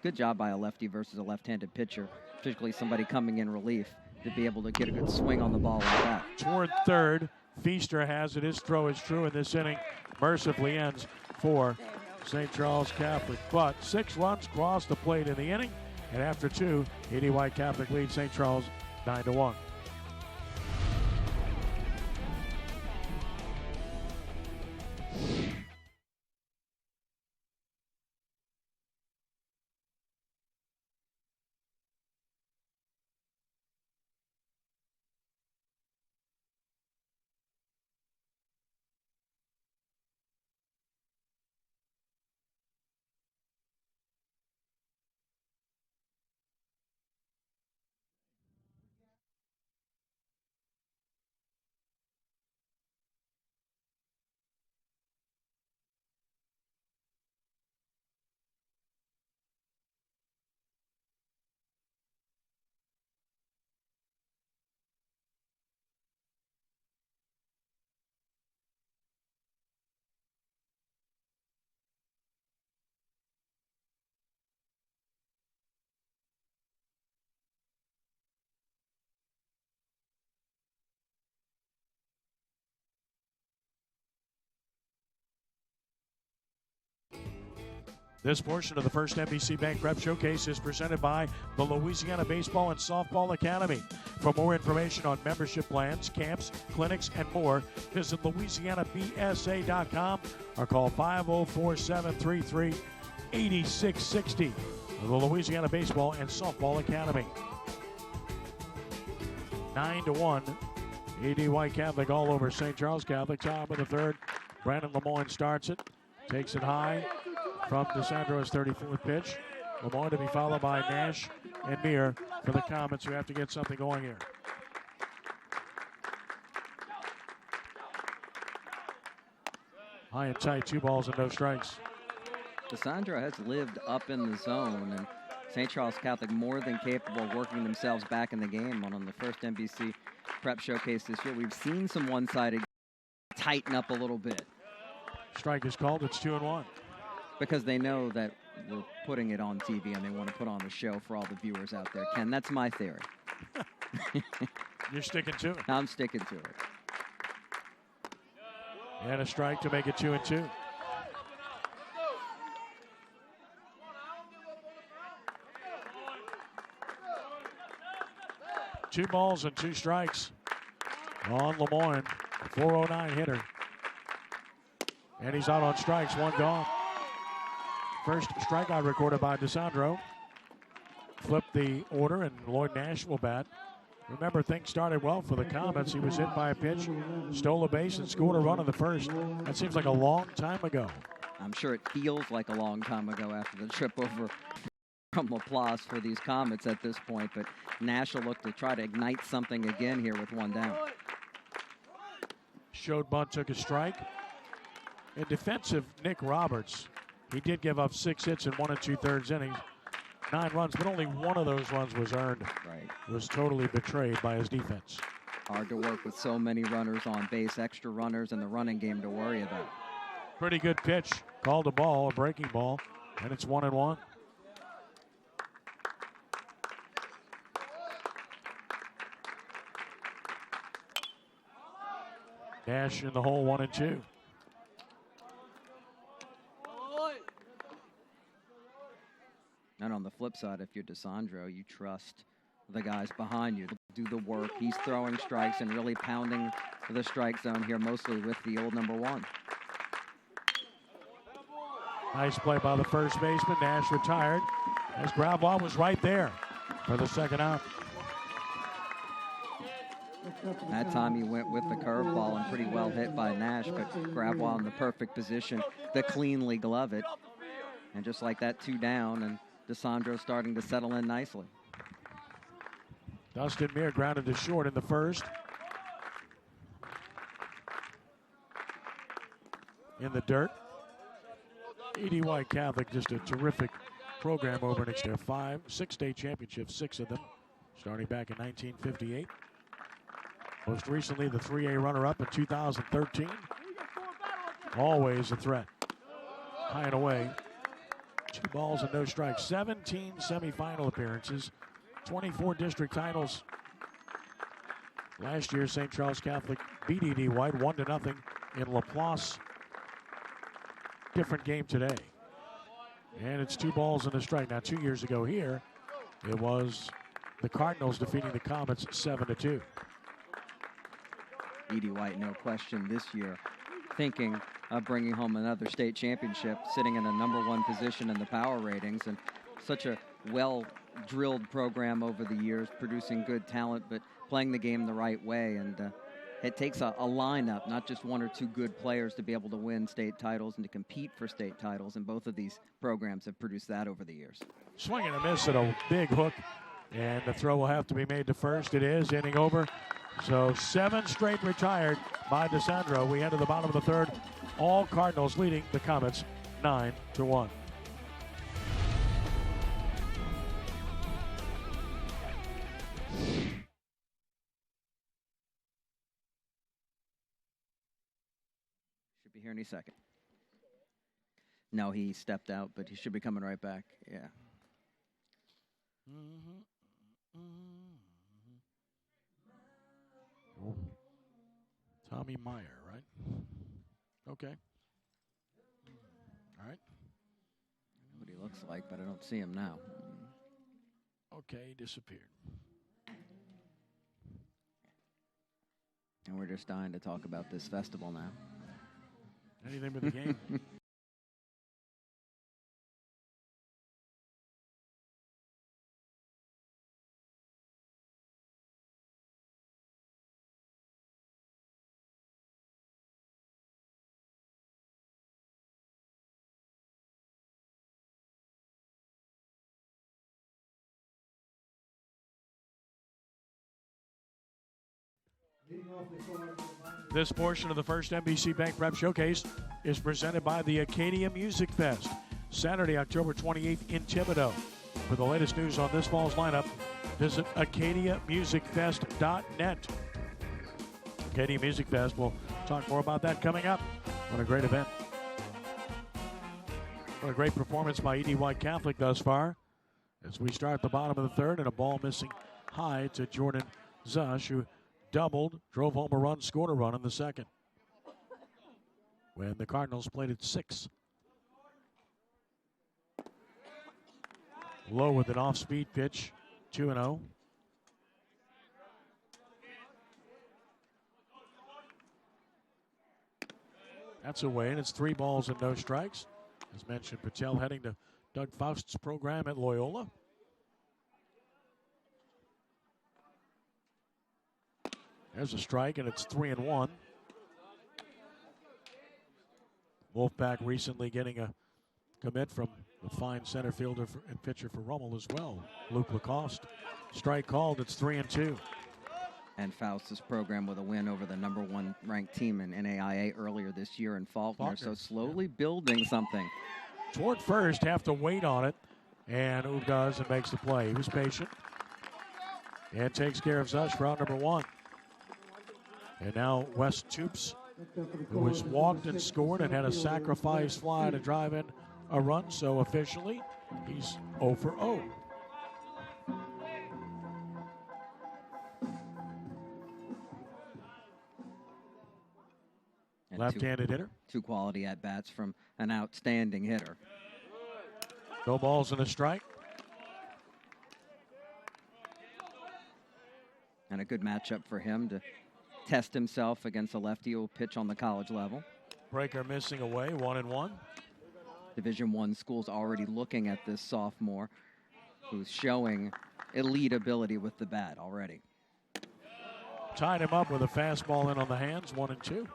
Good job by a lefty versus a left-handed pitcher, particularly somebody coming in relief, to be able to get a good swing on the ball like that. Toward third, Feaster has it. His throw is true, and this inning mercifully ends for St. Charles Catholic. But 6 runs cross the plate in the inning, and after 2, EDY Catholic leads St. Charles 9-1. This portion of the first NBC Bank Prep Showcase is presented by the Louisiana Baseball and Softball Academy. For more information on membership plans, camps, clinics, and more, visit LouisianaBSA.com or call 504-733-8660. The Louisiana Baseball and Softball Academy. 9-1. EDY Catholic all over St. Charles Catholic. Top of the third. Brandon Lemoyne starts it. Takes it high from DeSandro's 34th pitch. Lemoyne to be followed by Nash and Meir for the Comets, who have to get something going here. High and tight, 2 balls and no strikes. DeSandro has lived up in the zone, and St. Charles Catholic more than capable of working themselves back in the game. On the first NBC Prep Showcase this year, we've seen some one-sided tighten up a little bit. Strike is called. It's 2-1. Because they know that we're putting it on TV and they want to put on a show for all the viewers out there. Ken, that's my theory. You're sticking to it. I'm sticking to it. And a strike to make it 2-2. Two balls and 2 strikes on Lemoyne, a 409 hitter. And he's out on strikes, 1 gone. First strikeout recorded by DeSandro. Flipped the order, and Lloyd Nash will bat. Remember, things started well for the Comets. He was hit by a pitch, stole a base, and scored a run in the first. That seems like a long time ago. I'm sure it feels like a long time ago after the trip over from Laplace for these Comets at this point, but Nash will look to try to ignite something again here with one down. Showed bunt took a strike. And defensive Nick Roberts, he did give up 6 hits in 1 2/3 innings, 9 runs, but only one of those runs was earned. Right. Was totally betrayed by his defense. Hard to work with so many runners on base, extra runners in the running game to worry about. Pretty good pitch. Called a ball, a breaking ball, and it's 1-1. Nash in the hole, 1-2. And on the flip side, if you're DeSandro, you trust the guys behind you to do the work. He's throwing strikes and really pounding the strike zone here, mostly with the old number 1. Nice play by the first baseman. Nash retired as Gravois was right there for the second out. That time he went with the curveball and pretty well hit by Nash, but Gravois in the perfect position to cleanly glove it. And just like that, 2 down, and DeSandro starting to settle in nicely. Dustin Meir grounded to short in the first. In the dirt. E.D. White Catholic, just a terrific program over next year. 6 state championships, 6 of them, starting back in 1958. Most recently, the 3A runner-up in 2013. Always a threat. High and away. 2 balls and no strikes. 17 semifinal appearances. 24 district titles. Last year, St. Charles Catholic beat E.D. White 1-0 in Laplace. Different game today. And it's 2 balls and a strike. Now, 2 years ago here, it was the Cardinals defeating the Comets 7-2. E.D. White, no question, this year thinking of bringing home another state championship, sitting in a #1 position in the power ratings, and such a well-drilled program over the years, producing good talent, but playing the game the right way. And it takes a lineup, not just 1 or 2 good players, to be able to win state titles and to compete for state titles, and both of these programs have produced that over the years. Swing and a miss at a big hook, and the throw will have to be made to first. It is, inning over. So 7 straight retired by DeSandro. We head to the bottom of the third. All Cardinals leading the Comets 9-1. Should be here any second. No, he stepped out, but he should be coming right back. Yeah. Tommy Meyer, right? Okay. All right. I know what he looks like, but I don't see him now. Okay, he disappeared. And we're just dying to talk about this festival now. Anything but the game. This portion of the first NBC Bank Prep Showcase is presented by the Acadia Music Fest, Saturday, October 28th in Thibodaux. For the latest news on this fall's lineup, visit acadiamusicfest.net. Acadia Music Fest, we'll talk more about that coming up. What a great event. What a great performance by E.D. White Catholic thus far. As we start the bottom of the third, and a ball missing high to Jordan Zush, who doubled, drove home a run, scored a run in the second, when the Cardinals played at 6. Low with an off-speed pitch, 2-0. That's away, and it's 3 balls and no strikes. As mentioned, Patel heading to Doug Faust's program at Loyola. There's a strike, and it's 3-1. Wolfpack recently getting a commit from the fine center fielder and pitcher for Rummel as well, Luke Lacoste. Strike called. It's 3-2. And Faust's program with a win over the #1 ranked team in NAIA earlier this year in Faulkner. So slowly building something. Toward first, have to wait on it. And Oob does and makes the play. He was patient. And takes care of Zush for out #1. And now Wes Toops, who has walked and scored and had a sacrifice fly to drive in a run. So officially, he's 0 for 0. Left-handed hitter. 2 quality at-bats from an outstanding hitter. No balls and a strike. And a good matchup for him to test himself against a lefty who will pitch on the college level. Breaker missing away, 1-1. Division I schools already looking at this sophomore who's showing elite ability with the bat already. Tied him up with a fastball in on the hands, 1-2.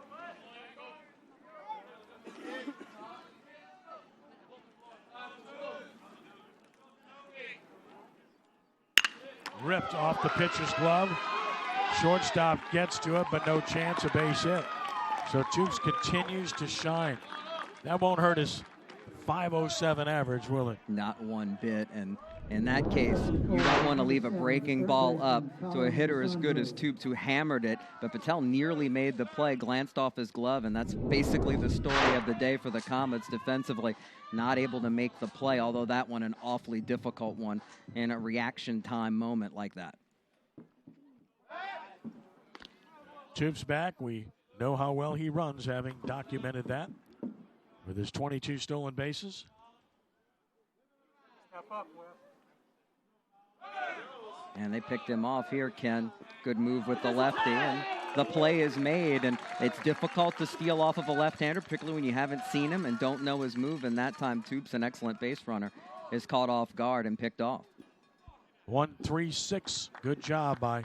Ripped off the pitcher's glove. Shortstop gets to it, but no chance, a base hit. So Toops continues to shine. That won't hurt his .507 average, will it? Not one bit, and in that case, you don't want to leave a breaking ball up to a hitter as good as Toops, who hammered it, but Patel nearly made the play, glanced off his glove, and that's basically the story of the day for the Comets defensively. Not able to make the play, although that one an awfully difficult one in a reaction time moment like that. Toops back. We know how well he runs, having documented that with his 22 stolen bases. And they picked him off here, Ken. Good move with the lefty, and the play is made, and it's difficult to steal off of a left-hander, particularly when you haven't seen him and don't know his move, and that time Toops, an excellent base runner, is caught off guard and picked off. 1-3-6. Good job by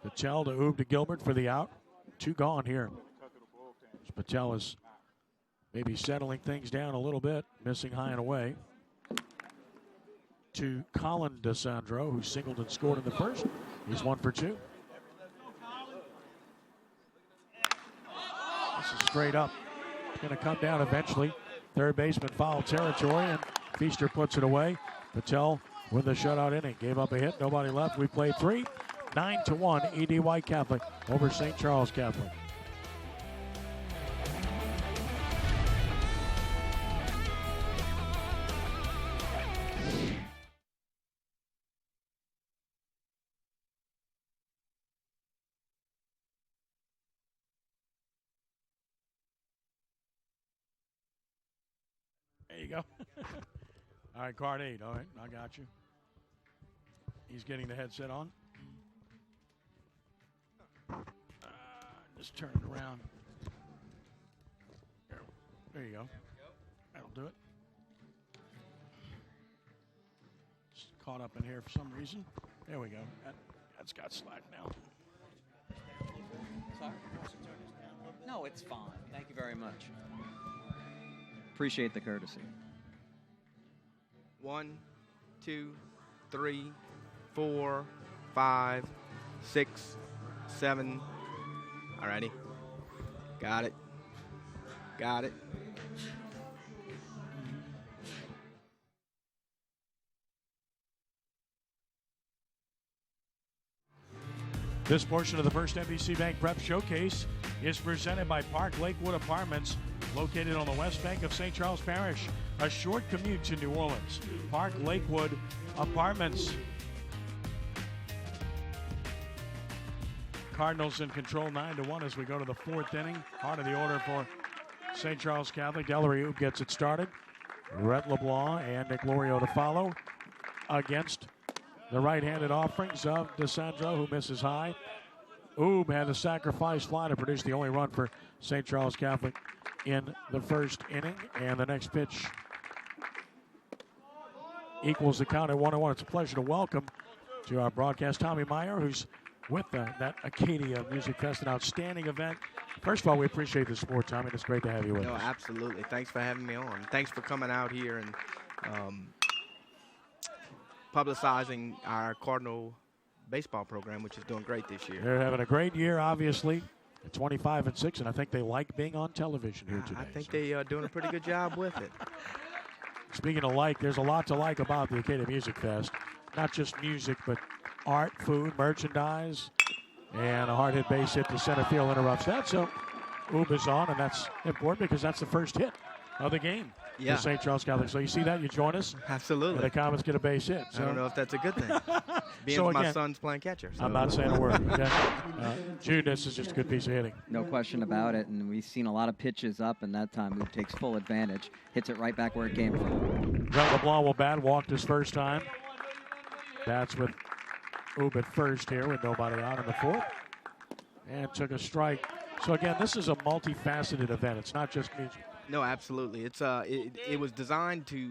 Patel to Oob to Gilbert for the out. 2 gone here. Patel is maybe settling things down a little bit, missing high and away. To Colin DeSandro, who singled and scored in the first. He's 1 for 2. This is straight up. Going to come down eventually. Third baseman foul territory, and Feaster puts it away. Patel with the shutout inning. Gave up a hit, nobody left. We played 3. 9-1, E.D. White Catholic over St. Charles Catholic. There you go. All right, card 8. All right, I got you. He's getting the headset on. Just turn it around. There you go. That'll do it. Just caught up in here for some reason. There we go. That's got slack now. Sorry? No, it's fine. Thank you very much. Appreciate the courtesy. 1, 2, 3, 4, 5, 6, 7. Alrighty. Got it. Got it. This portion of the first NBC Bank Prep Showcase is presented by Park Lakewood Apartments, located on the west bank of St. Charles Parish, a short commute to New Orleans. Park Lakewood Apartments. Cardinals in control 9-1 as we go to the 4th inning. Heart of the order for St. Charles Catholic. Delariou gets it started. Rhett LeBlanc and Nick Lorio to follow against the right-handed offerings of DeSandro, who misses high. Oob had a sacrifice fly to produce the only run for St. Charles Catholic in the first inning. And the next pitch equals the count at 1-1. It's a pleasure to welcome to our broadcast Tommy Meyer, who's with that Acadia Music Fest, an outstanding event. First of all, we appreciate the support, Tommy. It's great to have you with No, us. absolutely. Thanks for having me on. Thanks for coming out here and publicizing our Cardinal baseball program, which is doing great this year. They're having a great year, obviously. At 25-6, and I think they like being on television here today. I think they are doing a pretty good job with it. Speaking of like, there's a lot to like about the Acadia Music Fest. Not just music, but art, food, merchandise, and a hard hit base hit to center field interrupts that. So Oob is on, and that's important because that's the first hit of the game Yeah. for St. Charles Catholic. So you see that, you join us, Absolutely. and the Comets get a base hit. I don't know if that's a good thing. Being So my again, son's playing catcher. So. I'm not saying a word. Okay? Jude, this is just a good piece of hitting. No question about it, and we've seen a lot of pitches up, and that time Oob takes full advantage, hits it right back where it came from. Brett LeBlanc will bat, walked his first time. Bats with Oob at first here with nobody out in the fourth. And took a strike. So again, this is a multifaceted event. It's not just music. No, absolutely. It's it was designed to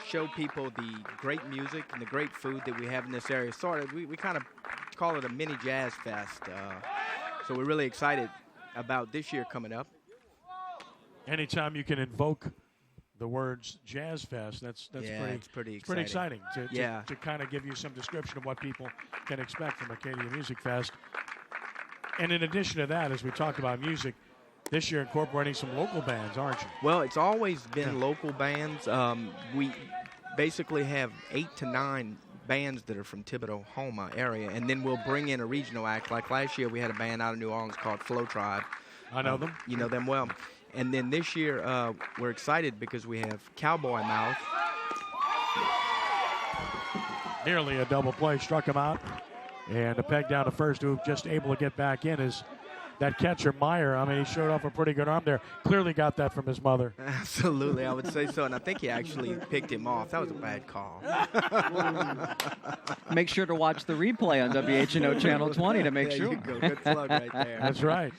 show people the great music and the great food that we have in this area. We kind of call it a mini jazz fest. So we're really excited about this year coming up. Anytime you can invoke the words Jazz Fest, that's Yeah, pretty, it's pretty it's pretty exciting. exciting to kind of give you some description of what people can expect from Acadia Music Fest. And in addition to that, as we talked about music, this year incorporating some local bands, aren't you? Well, it's always been local bands. We basically have 8 to 9 bands that are from Thibodeau-Houma area, and then we'll bring in a regional act. Like last year, we had a band out of New Orleans called Flow Tribe. I know them. You know them well. And then this year, we're excited because we have Cowboy Mouth. Nearly a double play, struck him out. And a peg down to first, who just able to get back in is that catcher, Meyer. I mean, he showed off a pretty good arm there. Clearly got that from his mother. Absolutely, I would say so. And I think he actually picked him off. That was a bad call. Make sure to watch the replay on WHNO Channel 20 to make there sure. You go. Good plug right there. That's right.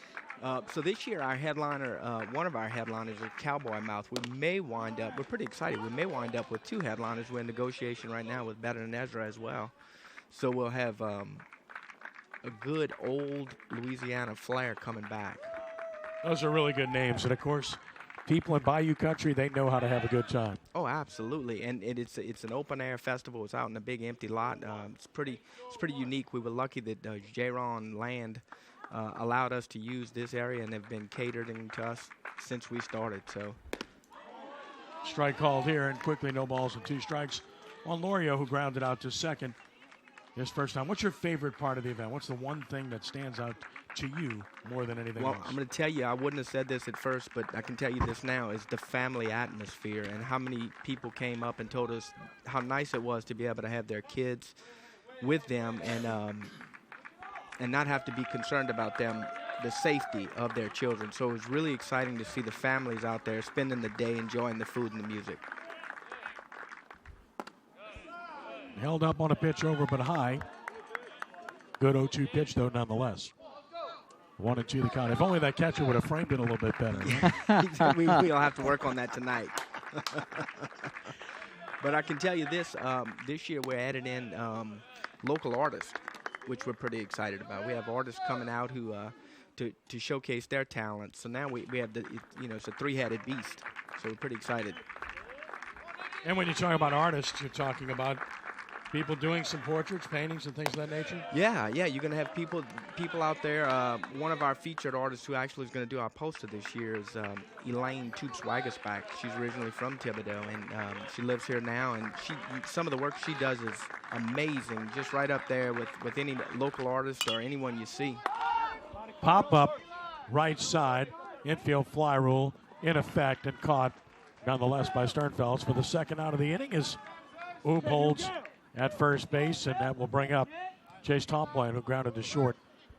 So this year, our headliner, one of our headliners is Cowboy Mouth. We may wind up, we're pretty excited, we may wind up with 2 headliners. We're in negotiation right now with Better Than Ezra as well. So we'll have a good old Louisiana flair coming back. Those are really good names. And, of course, people in Bayou Country, they know how to have a good time. Oh, absolutely. And it's an open-air festival. It's out in a big empty lot. It's pretty unique. We were lucky that J-Ron Land allowed us to use this area, and they've been catering to us since we started. So, Strike called here, and quickly no balls and 2 strikes on Lorio, who grounded out to second his first time. What's your favorite part of the event? What's the one thing that stands out to you more than anything else? Well, I'm going to tell you, I wouldn't have said this at first, but I can tell you this now, is the family atmosphere and how many people came up and told us how nice it was to be able to have their kids with them and not have to be concerned about them, the safety of their children. So it was really exciting to see the families out there spending the day enjoying the food and the music. Held up on a pitch over but high. Good 0-2 pitch, though, nonetheless. 1-2 the count. If only that catcher would have framed it a little bit better. Huh? We'll have to work on that tonight. But I can tell you this, this year we're adding in local artists, which we're pretty excited about. We have artists coming out who to showcase their talent. So now we have it's a 3-headed beast. So we're pretty excited. And when you talk about artists, you're talking about people doing some portraits, paintings, and things of that nature? Yeah, you're going to have people out there. One of our featured artists who actually is going to do our poster this year is Elaine Toops-Wagesback. She's originally from Thibodeau, and she lives here now. And some of the work she does is amazing, just right up there with any local artist or anyone you see. Pop up, right side, infield fly rule in effect and caught nonetheless by Sternfels for the second out of the inning as Oob holds at first base, and that will bring up Chase Tomplin, who grounded to short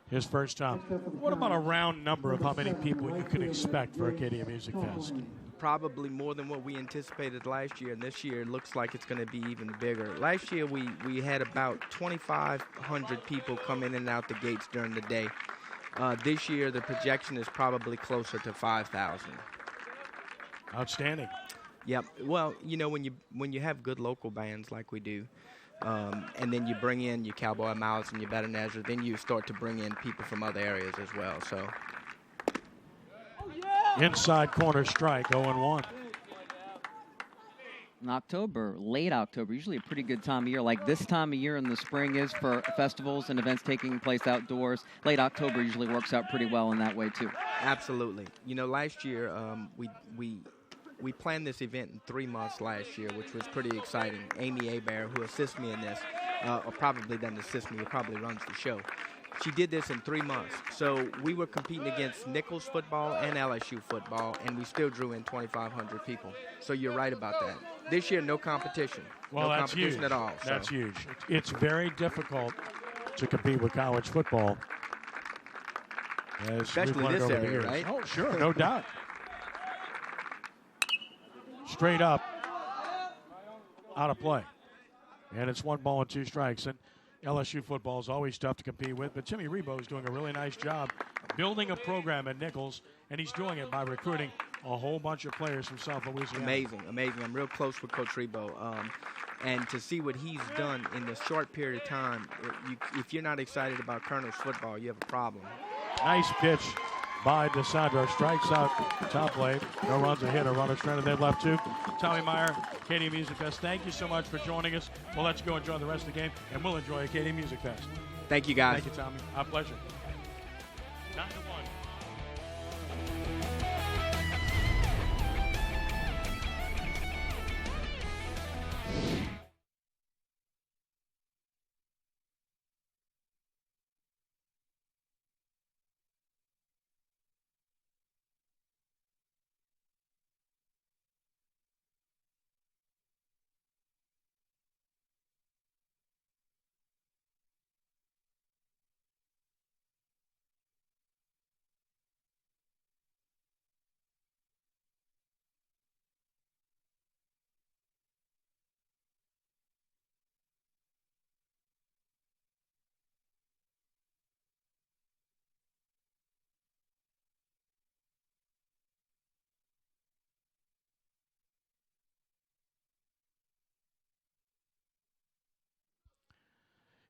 his first time. What about a round number of how many people you can expect for Acadia Music Fest? Probably more than what we anticipated last year, and this year it looks like it's going to be even bigger. Last year we had about 2,500 people come in and out the gates during the day. This year the projection is probably closer to 5,000. Outstanding. Yep. Well, when you have good local bands like we do, And then you bring in your Cowboy Mouths and your Betanezer. Then you start to bring in people from other areas as well. So inside corner strike, 0-1. In October, late October, usually a pretty good time of year. Like this time of year in the spring is for festivals and events taking place outdoors. Late October usually works out pretty well in that way too. absolutely. You know, last year we planned this event in 3 months last year, which was pretty exciting. Amy Hebert, who assists me in this, or probably doesn't assist me, probably runs the show. She did this in 3 months. So we were competing against Nichols football and LSU football, and we still drew in 2,500 people. So you're right about that. This year, no competition. Well, no that's competition huge. at all. That's so. huge. It's very difficult to compete with college football. Especially this area, right? Oh, sure, no doubt. Straight up, out of play. And it's 1 ball and 2 strikes. And LSU football is always tough to compete with, but Timmy Rebo is doing a really nice job building a program at Nichols, and he's doing it by recruiting a whole bunch of players from South Louisiana. Amazing, amazing. I'm real close with Coach Rebo. And to see what he's done in this short period of time, if you're not excited about Colonel's football, you have a problem. Nice pitch by DeSandro. Strikes out top blade. No runs, a hit, a runner stranded. They left 2. Tommy Meyer, Katie Music Fest, thank you so much for joining us. We'll let you go enjoy the rest of the game, and we'll enjoy a Katie Music Fest. Thank you, guys. Thank you, Tommy. Our pleasure. 9-1.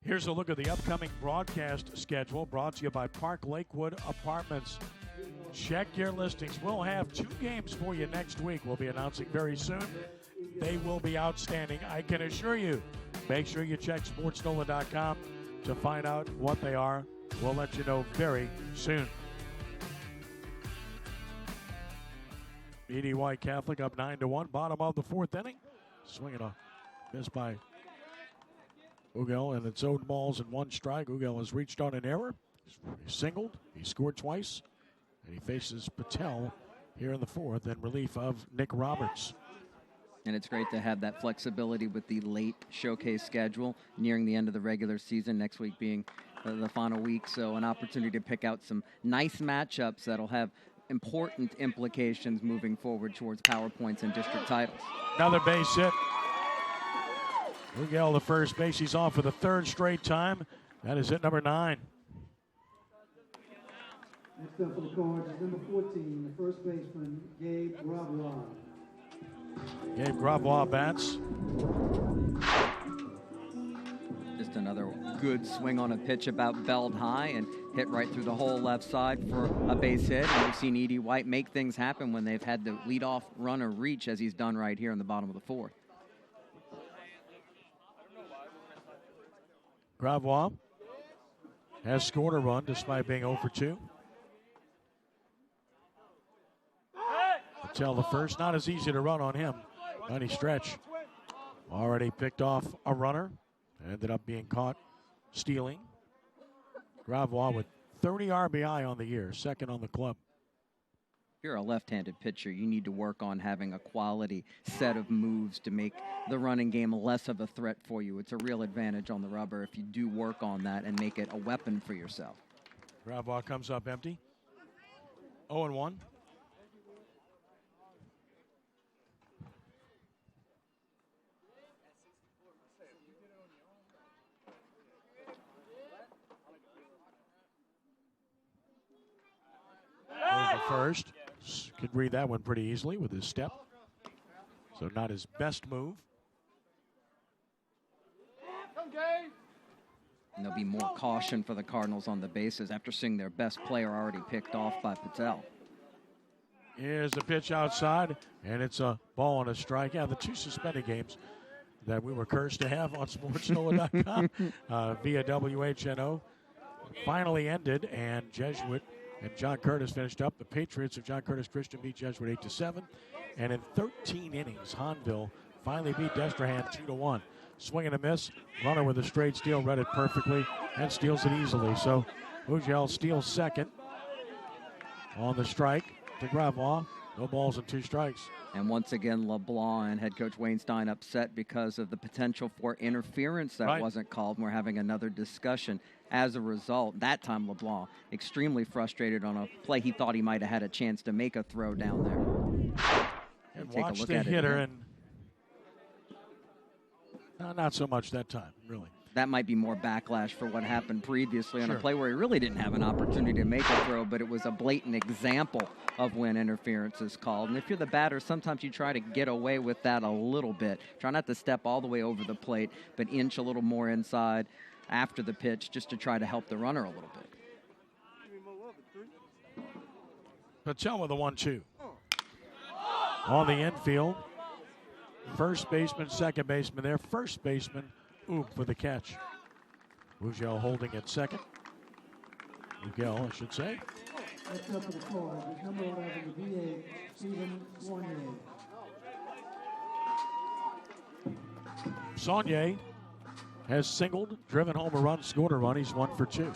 Here's a look at the upcoming broadcast schedule brought to you by Park Lakewood Apartments. Check your listings. We'll have 2 games for you next week. We'll be announcing very soon. They will be outstanding, I can assure you. Make sure you check sportsnola.com to find out what they are. We'll let you know very soon. E.D. White Catholic up 9-1, bottom of the 4th inning. Swinging a miss by Ugel, and it's 0 balls and 1 strike. Ugel has reached on an error. He singled. He scored twice. And he faces Patel here in the 4th in relief of Nick Roberts. And it's great to have that flexibility with the late showcase schedule nearing the end of the regular season, next week being the final week. So an opportunity to pick out some nice matchups that'll have important implications moving forward towards power points and district titles. Another base hit. Ugel to first base. He's on for the 3rd straight time. That is hit number 9. Next up for the Cards is number 14, the first baseman, Gabe Gravois. Gabe Gravois bats. Just another good swing on a pitch about belled high and hit right through the whole left side for a base hit. And we've seen E.D. White make things happen when they've had the leadoff runner reach, as he's done right here in the bottom of the 4th. Gravois has scored a run despite being 0 for 2. Patel the first, not as easy to run on him. Any stretch. Already picked off a runner. Ended up being caught stealing. Gravois with 30 RBI on the year, 2nd on the club. If you're a left-handed pitcher, you need to work on having a quality set of moves to make the running game less of a threat for you. It's a real advantage on the rubber if you do work on that and make it a weapon for yourself. Gravois comes up empty. 0-1. Over first. Could read that one pretty easily with his step. So not his best move. And there'll be more caution for the Cardinals on the bases after seeing their best player already picked off by Patel. Here's the pitch outside, and it's a ball and a strike. Yeah, the two suspended games that we were cursed to have on SportsNola.com via WHNO finally ended, and Jesuit and John Curtis finished up. The Patriots of John Curtis Christian beat Jesuit 8-7, and in 13 innings, Hanville finally beat Destrehan 2-1. Swing and a miss, runner with a straight steal, read it perfectly, and steals it easily. So Ugel steals second on the strike to Gravois. No balls and 2 strikes. And once again, LeBlanc and head coach Wayne Stein upset because of the potential for interference that wasn't called. And we're having another discussion as a result. That time, LeBlanc extremely frustrated on a play he thought he might have had a chance to make a throw down there. And watch the hitter, and not so much that time, really. That might be more backlash for what happened previously on a play where he really didn't have an opportunity to make a throw, but it was a blatant example of when interference is called. And if you're the batter, sometimes you try to get away with that a little bit. Try not to step all the way over the plate, but inch a little more inside after the pitch just to try to help the runner a little bit. Patel with a 1-2. On the infield, first baseman, second baseman there. First baseman, for the catch. Ugel holding at second. Ugel, I should say. Next up for the Florida is number 11, the VA, Stephen Saunier. Saunier has singled, driven home a run, scored a run. He's 1 for 2.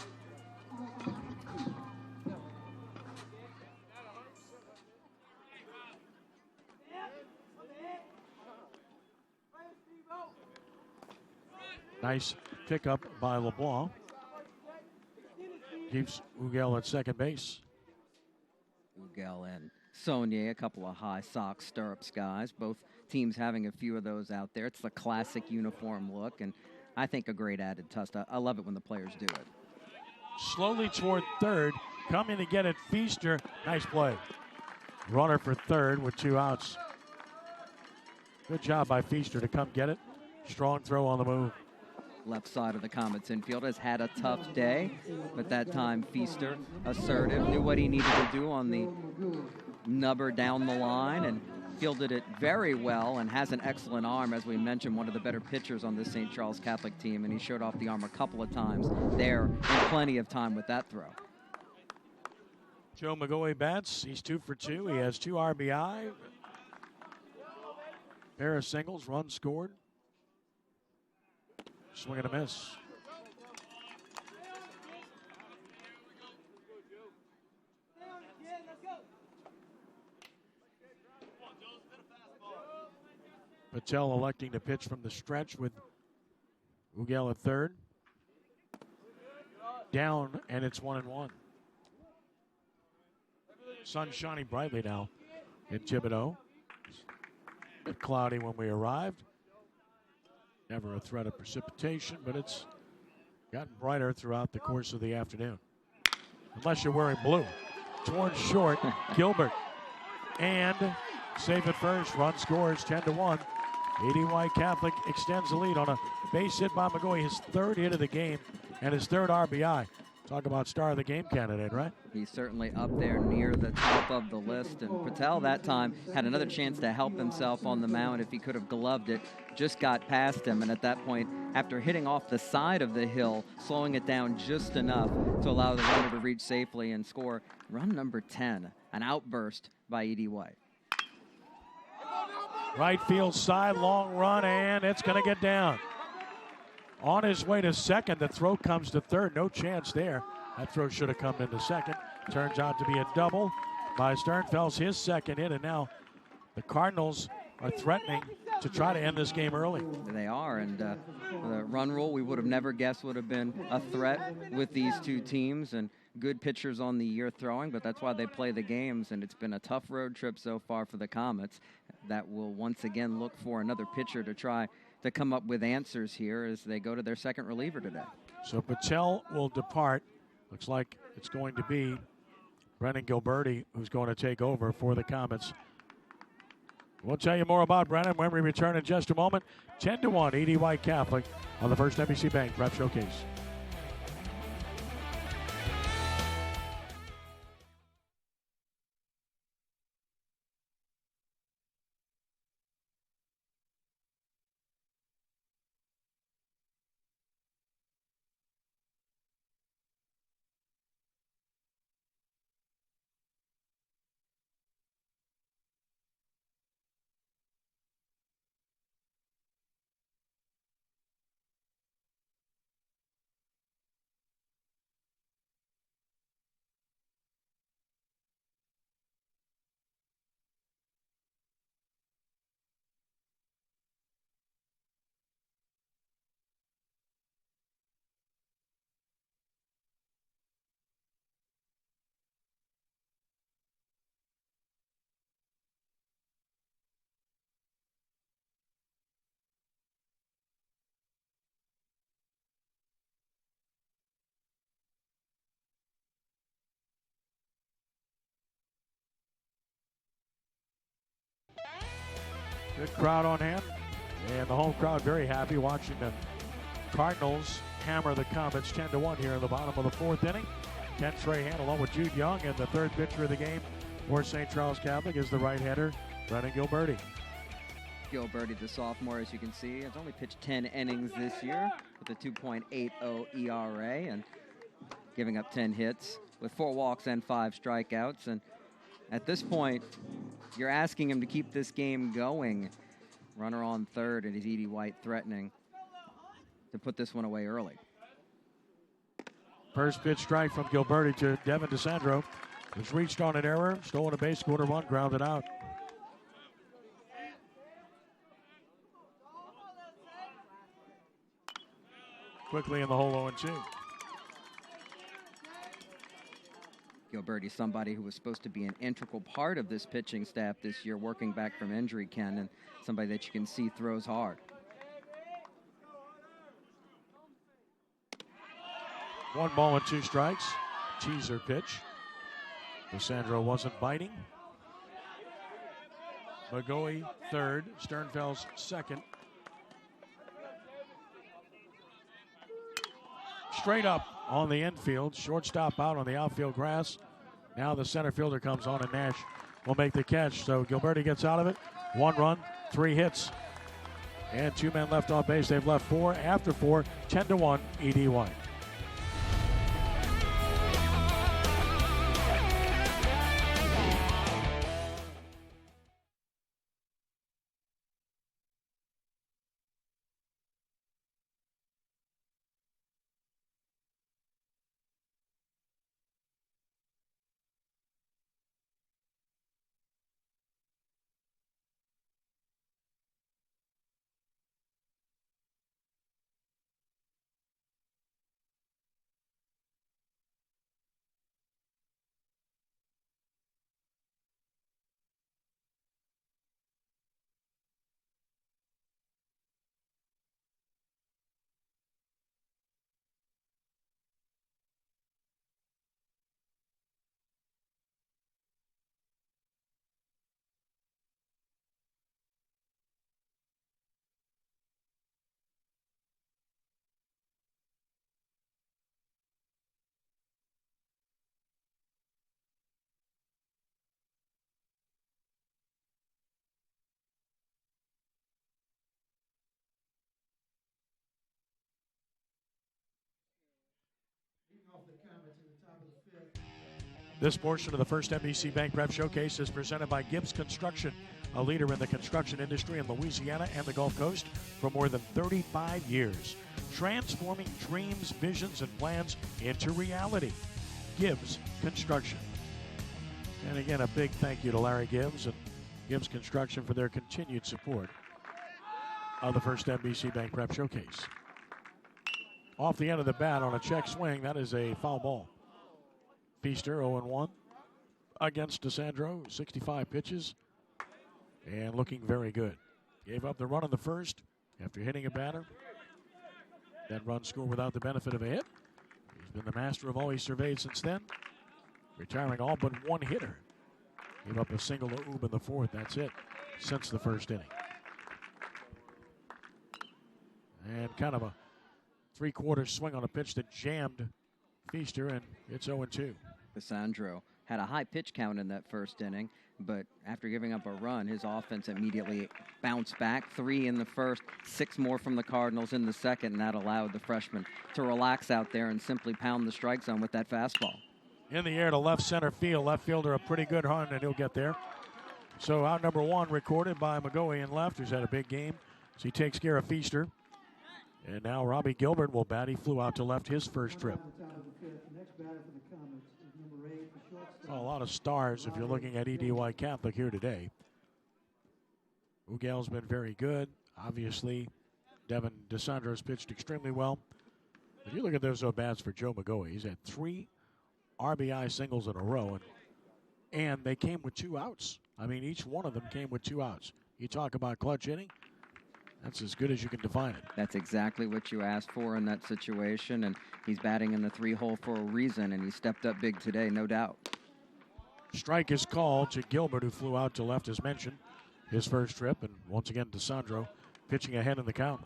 Nice pickup by LeBlanc. Keeps Ugel at second base. Ugel and Saunier, a couple of high sock stirrups guys. Both teams having a few of those out there. It's the classic uniform look, and I think a great added touch. I love it when the players do it. Slowly toward third. Coming to get it, Feaster. Nice play. Runner for third with 2 outs. Good job by Feaster to come get it. Strong throw on the move. Left side of the Comets infield has had a tough day, but that time Feaster, assertive, knew what he needed to do on the nubber down the line and fielded it very well and has an excellent arm. As we mentioned, one of the better pitchers on this St. Charles Catholic team, and he showed off the arm a couple of times there in plenty of time with that throw. Joe McGoey bats. He's 2 for 2. He has 2 RBI. Pair of singles, run scored. Swing and a miss. Patel electing to pitch from the stretch with Ugel at third. Down, and it's 1-1. Sun shining brightly now in Thibodaux. A bit cloudy when we arrived. Never a threat of precipitation, but it's gotten brighter throughout the course of the afternoon. Unless you're wearing blue. Towards short, Gilbert. And safe at first. Run scores 10-1. ADY Catholic extends the lead on a base hit by McGoey, his 3rd hit of the game and his 3rd RBI. Talk about star of the game candidate, right? He's certainly up there near the top of the list. And Patel that time had another chance to help himself on the mound if he could have gloved it. Just got past him. And at that point, after hitting off the side of the hill, slowing it down just enough to allow the runner to reach safely and score run number 10, an outburst by E.D. White. Right field side, long run, and it's going to get down. On his way to second, the throw comes to third. No chance there. That throw should have come into second. Turns out to be a double by Sternfels, his second hit, and now the Cardinals are threatening to try to end this game early. They are, and the run rule we would have never guessed would have been a threat with these two teams, and good pitchers on the year throwing, but that's why they play the games, and it's been a tough road trip so far for the Comets that will once again look for another pitcher to try to come up with answers here as they go to their second reliever today. So Patel will depart. Looks like it's going to be Brennan Gilberti who's going to take over for the Comets. We'll tell you more about Brennan when we return in just a moment. 10-1, ED White Catholic on the First NBC Bank Prep Showcase. Good crowd on hand. And the home crowd very happy watching the Cardinals hammer the Comets 10-1 here in the bottom of the fourth inning. Ken Trahan along with Jude Young, and the third pitcher of the game for St. Charles Catholic is the right-hander, Brennan Gilberti. Gilberti, the sophomore, as you can see, has only pitched 10 innings this year with a 2.80 ERA and giving up 10 hits with 4 walks and 5 strikeouts. And at this point, you're asking him to keep this game going. Runner on third, and is Edie White threatening to put this one away early. First pitch strike from Gilberti to Devin DeSandro. Was reached on an error, stolen a base, scored a run, grounded out. Quickly in the hole 0-2. Gilberti, somebody who was supposed to be an integral part of this pitching staff this year, working back from injury, Ken, and somebody that you can see throws hard. 1 ball and 2 strikes. Teaser pitch. DeSandro wasn't biting. McGoey third. Sternfels second. Straight up on the infield. Shortstop out on the outfield grass. Now the center fielder comes on, and Nash will make the catch. So Gilberti gets out of it. 1 run, 3 hits, and 2 men left on base. They've left 4 after 4. 10-1, Edie White. This portion of the first NBC Bank Prep Showcase is presented by Gibbs Construction, a leader in the construction industry in Louisiana and the Gulf Coast for more than 35 years, transforming dreams, visions, and plans into reality. Gibbs Construction. And again, a big thank you to Larry Gibbs and Gibbs Construction for their continued support of the first NBC Bank Prep Showcase. Off the end of the bat on a check swing, that is a foul ball. Feaster 0-1 against DeSandro, 65 pitches, and looking very good. Gave up the run in the first after hitting a batter. That run scored without the benefit of a hit. He's been the master of all he's surveyed since then, retiring all but 1 hitter. Gave up a single to Oob in the fourth, that's it, since the first inning. And kind of a 3/4 swing on a pitch that jammed Feaster, and it's 0-2. DeSandro had a high pitch count in that first inning, but after giving up a run, his offense immediately bounced back. 3 in the first, 6 more from the Cardinals in the second, and that allowed the freshman to relax out there and simply pound the strike zone with that fastball. In the air to left center field. Left fielder a pretty good run, and he'll get there. So out number 1 recorded by McGoey in left, who's had a big game. So he takes care of Feaster. And now Robbie Gilbert will bat. He flew out to left his first trip. Well, a lot of stars if you're looking at Edie White Catholic here today. Ugal's been very good. Obviously, Devin DeSandro's pitched extremely well. But you look at those bats for Joe McGoey. He's had 3 RBI singles in a row, and they came with 2 outs. I mean, each one of them came with 2 outs. You talk about clutch hitting. That's as good as you can define it. That's exactly what you asked for in that situation, and he's batting in the 3-hole for a reason, and he stepped up big today, no doubt. Strike is called to Gilbert, who flew out to left as mentioned. his first trip. And once again, DeSandro pitching ahead in the count.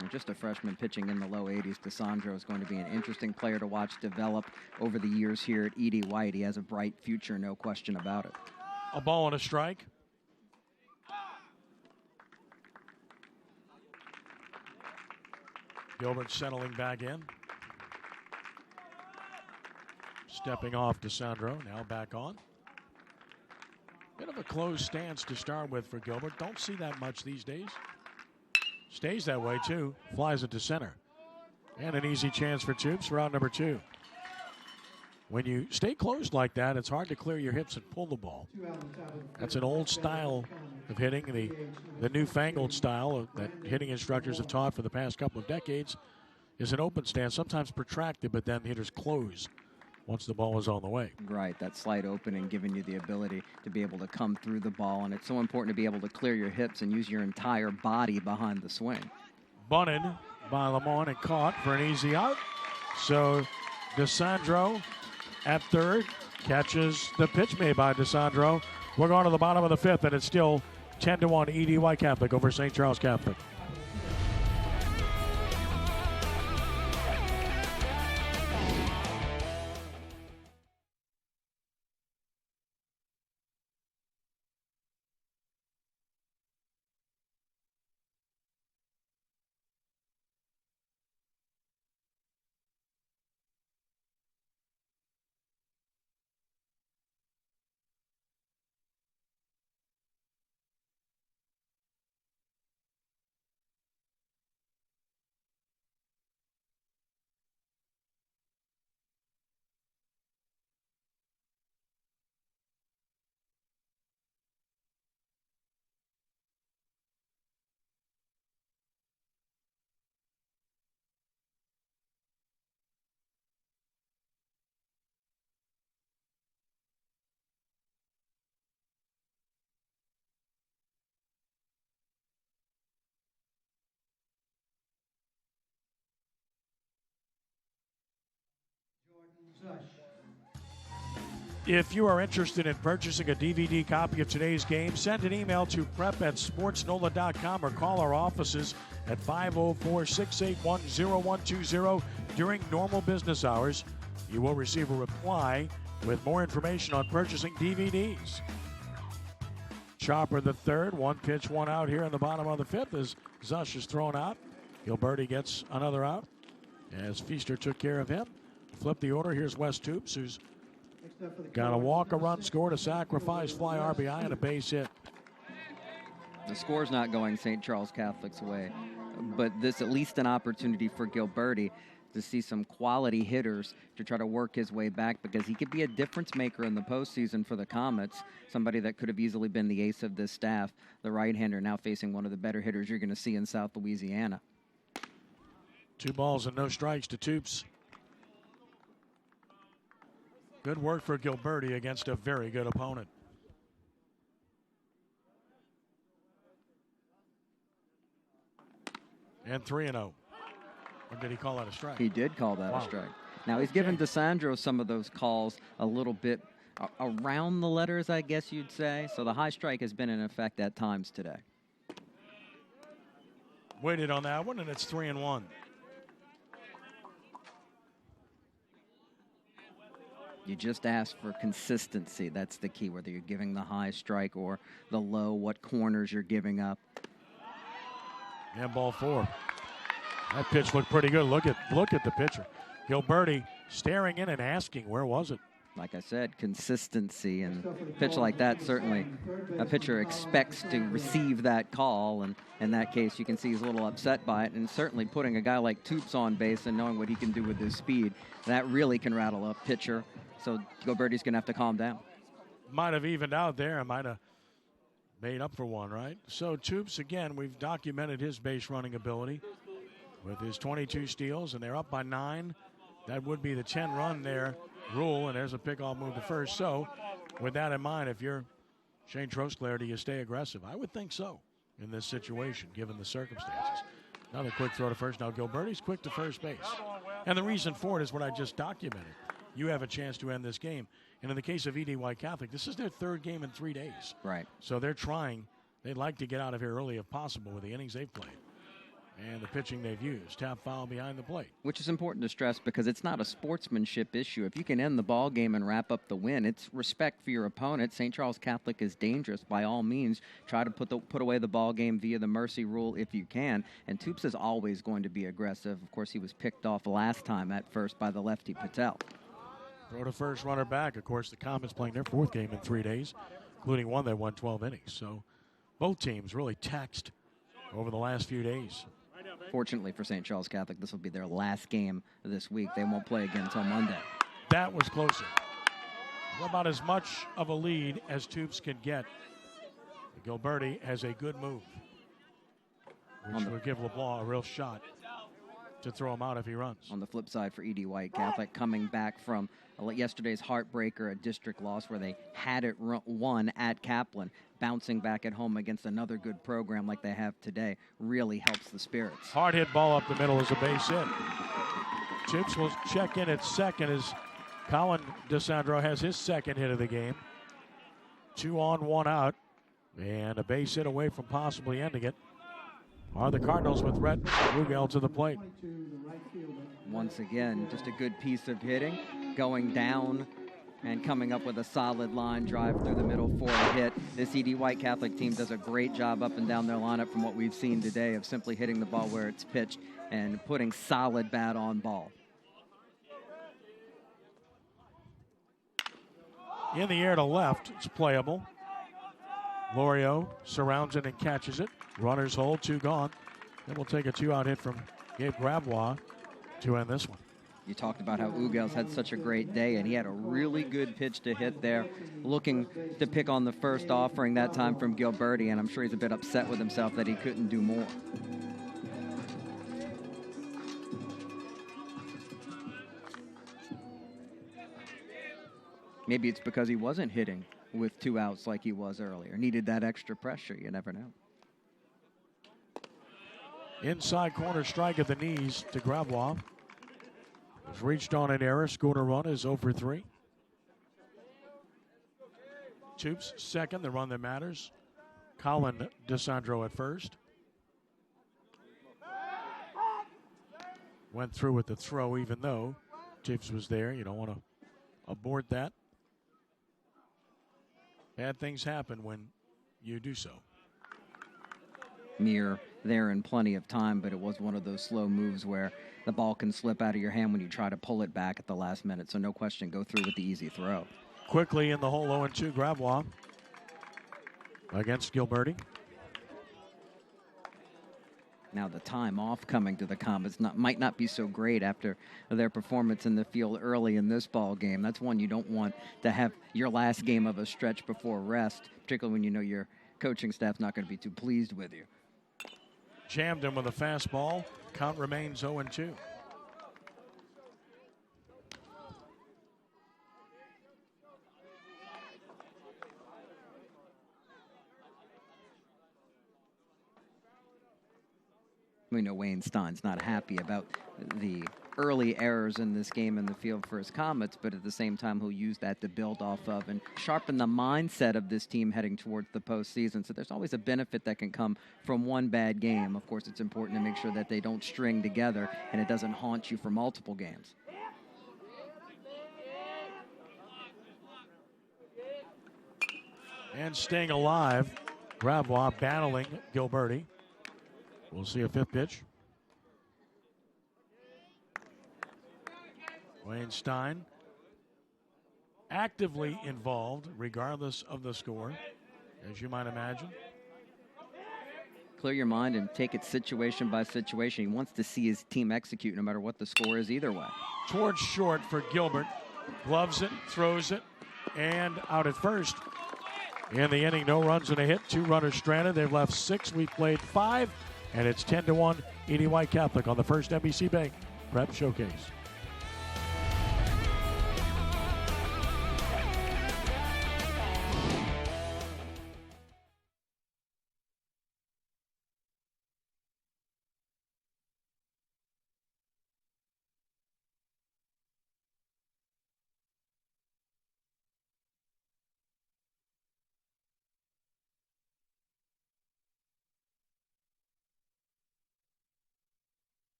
And just a freshman pitching in the low 80s. DeSandro is going to be an interesting player to watch develop over the years here at E.D. White. He has a bright future, no question about it. A ball and a strike. Gilbert settling back in. Stepping off DeSandro, now back on. Bit of a closed stance to start with for Gilbert. Don't see that much these days. Stays that way, too. Flies it to center. And an easy chance for Toops for out number 2. When you stay closed like that, it's hard to clear your hips and pull the ball. That's an old style of hitting, the newfangled style that hitting instructors have taught for the past couple of decades is an open stance, sometimes protracted, but then hitters close once the ball is on the way. Right, that slight opening giving you the ability to be able to come through the ball, and it's so important to be able to clear your hips and use your entire body behind the swing. Bunted by Lamont and caught for an easy out. So DeSandro at third catches the pitch made by DeSandro. We're going to the bottom of the 5th, and it's still 10-1 E.D. White Catholic over St. Charles Catholic. If you are interested in purchasing a DVD copy of today's game, send an email to prep@sportsnola.com or call our offices at 504-681-0120 during normal business hours. You will receive a reply with more information on purchasing DVDs. Chopper the third, 1 pitch, 1 out here in the bottom of the 5th as Zush is thrown out. Gilberti gets another out as Feaster took care of him. Flip the order. Here's Wes Toops, who's got a walk, a run, scored, a sacrifice, fly RBI, and a base hit. The score's not going St. Charles Catholic's way, but this at least an opportunity for Gilberti to see some quality hitters to try to work his way back, because he could be a difference maker in the postseason for the Comets, somebody that could have easily been the ace of this staff, the right-hander now facing one of the better hitters you're going to see in South Louisiana. 2 balls and no strikes to Toops. Good work for Gilberti against a very good opponent. And 3-0. Or did he call that a strike? He did call that a strike. Now he's given DeSandro some of those calls a little bit around the letters, I guess you'd say. So the high strike has been in effect at times today. Waited on that one, and it's 3-1. You just ask for consistency. That's the key, whether you're giving the high strike or the low, what corners you're giving up. And ball 4. That pitch looked pretty good. Look at the pitcher. Gilberti staring in and asking, where was it? Like I said, consistency, and a pitch like that, certainly a pitcher expects to receive that call, and in that case you can see he's a little upset by it, and certainly putting a guy like Toops on base and knowing what he can do with his speed, that really can rattle a pitcher. So Gilberti's going to have to calm down. Might have evened out there. I might have made up for one, right? So Toops, again, we've documented his base running ability with his 22 steals, and they're up by 9. That would be the 10-run there rule, and there's a pickoff move to first. So with that in mind, if you're Shane Trosclair, do you stay aggressive? I would think so in this situation, given the circumstances. Another quick throw to first. Now Gilberti's quick to first base. And the reason for it is what I just documented. You have a chance to end this game. And in the case of ED White Catholic, this is their third game in 3 days. Right. So they're trying. They'd like to get out of here early if possible with the innings they've played and the pitching they've used. Tap foul behind the plate. Which is important to stress because it's not a sportsmanship issue. If you can end the ball game and wrap up the win, it's respect for your opponent. St. Charles Catholic is dangerous. By all means, try to put away the ball game via the mercy rule if you can. And Toops is always going to be aggressive. Of course, he was picked off last time at first by the lefty Patel. Throw to first, runner back. Of course, the Comets playing their fourth game in 3 days, including one that won 12 innings. So both teams really taxed over the last few days. Fortunately for St. Charles Catholic, this will be their last game this week. They won't play again until Monday. That was closer. About as much of a lead as Toops can get. Gilberti has a good move, which will give LeBlanc a real shot to throw him out if he runs. On the flip side for ED White Catholic, coming back from yesterday's heartbreaker, a district loss where they had it won at Kaplan, bouncing back at home against another good program like they have today really helps the spirits. Hard hit ball up the middle is a base hit. Toops will check in at second as Colin DeSandro has his second hit of the game. 2 on, 1 out, and a base hit away from possibly ending it are the Cardinals with Rhett Rugel to the plate. Once again, just a good piece of hitting, going down and coming up with a solid line drive through the middle for a hit. This ED White Catholic team does a great job up and down their lineup from what we've seen today of simply hitting the ball where it's pitched and putting solid bat on ball. In the air to left, it's playable. Lorio surrounds it and catches it. Runners hold, 2 gone. Then we'll take a 2-out hit from Gabe Gravois to end this one. You talked about how Ugel's had such a great day, and he had a really good pitch to hit there, looking to pick on the first offering that time from Gilberti, and I'm sure he's a bit upset with himself that he couldn't do more. Maybe it's because he wasn't hitting with 2 outs like he was earlier. Needed that extra pressure. You never know. Inside corner strike at the knees to Gravois. It's reached on an error. Scored a run is 0 for 3. Toops second, the run that matters. Colin DeSandro at first. Went through with the throw even though Toops was there. You don't want to abort that. Bad things happen when you do so. Mere there in plenty of time, but it was one of those slow moves where the ball can slip out of your hand when you try to pull it back at the last minute. So no question, go through with the easy throw. Quickly in the hole, 0-2, Gravois against Gilberti. Now the time off coming to the Comets might not be so great after their performance in the field early in this ball game. That's one you don't want to have your last game of a stretch before rest, particularly when you know your coaching staff's not going to be too pleased with you. Jammed him with a fastball. Count remains 0-2. We know Wayne Stein's not happy about the early errors in this game in the field for his Comets, but at the same time he'll use that to build off of and sharpen the mindset of this team heading towards the postseason. So there's always a benefit that can come from one bad game. Of course, it's important to make sure that they don't string together and it doesn't haunt you for multiple games. And staying alive, Gravois battling Gilberti. We'll see a 5th pitch. Wayne Stein actively involved regardless of the score, as you might imagine. Clear your mind and take it situation by situation. He wants to see his team execute no matter what the score is either way. Towards short for Gilbert. Gloves it, throws it, and out at first. In the inning, no runs and a hit. 2 runners stranded. They've left 6. We've played 5. And it's 10-1 ED White Catholic on the first NBC Bank Prep Showcase.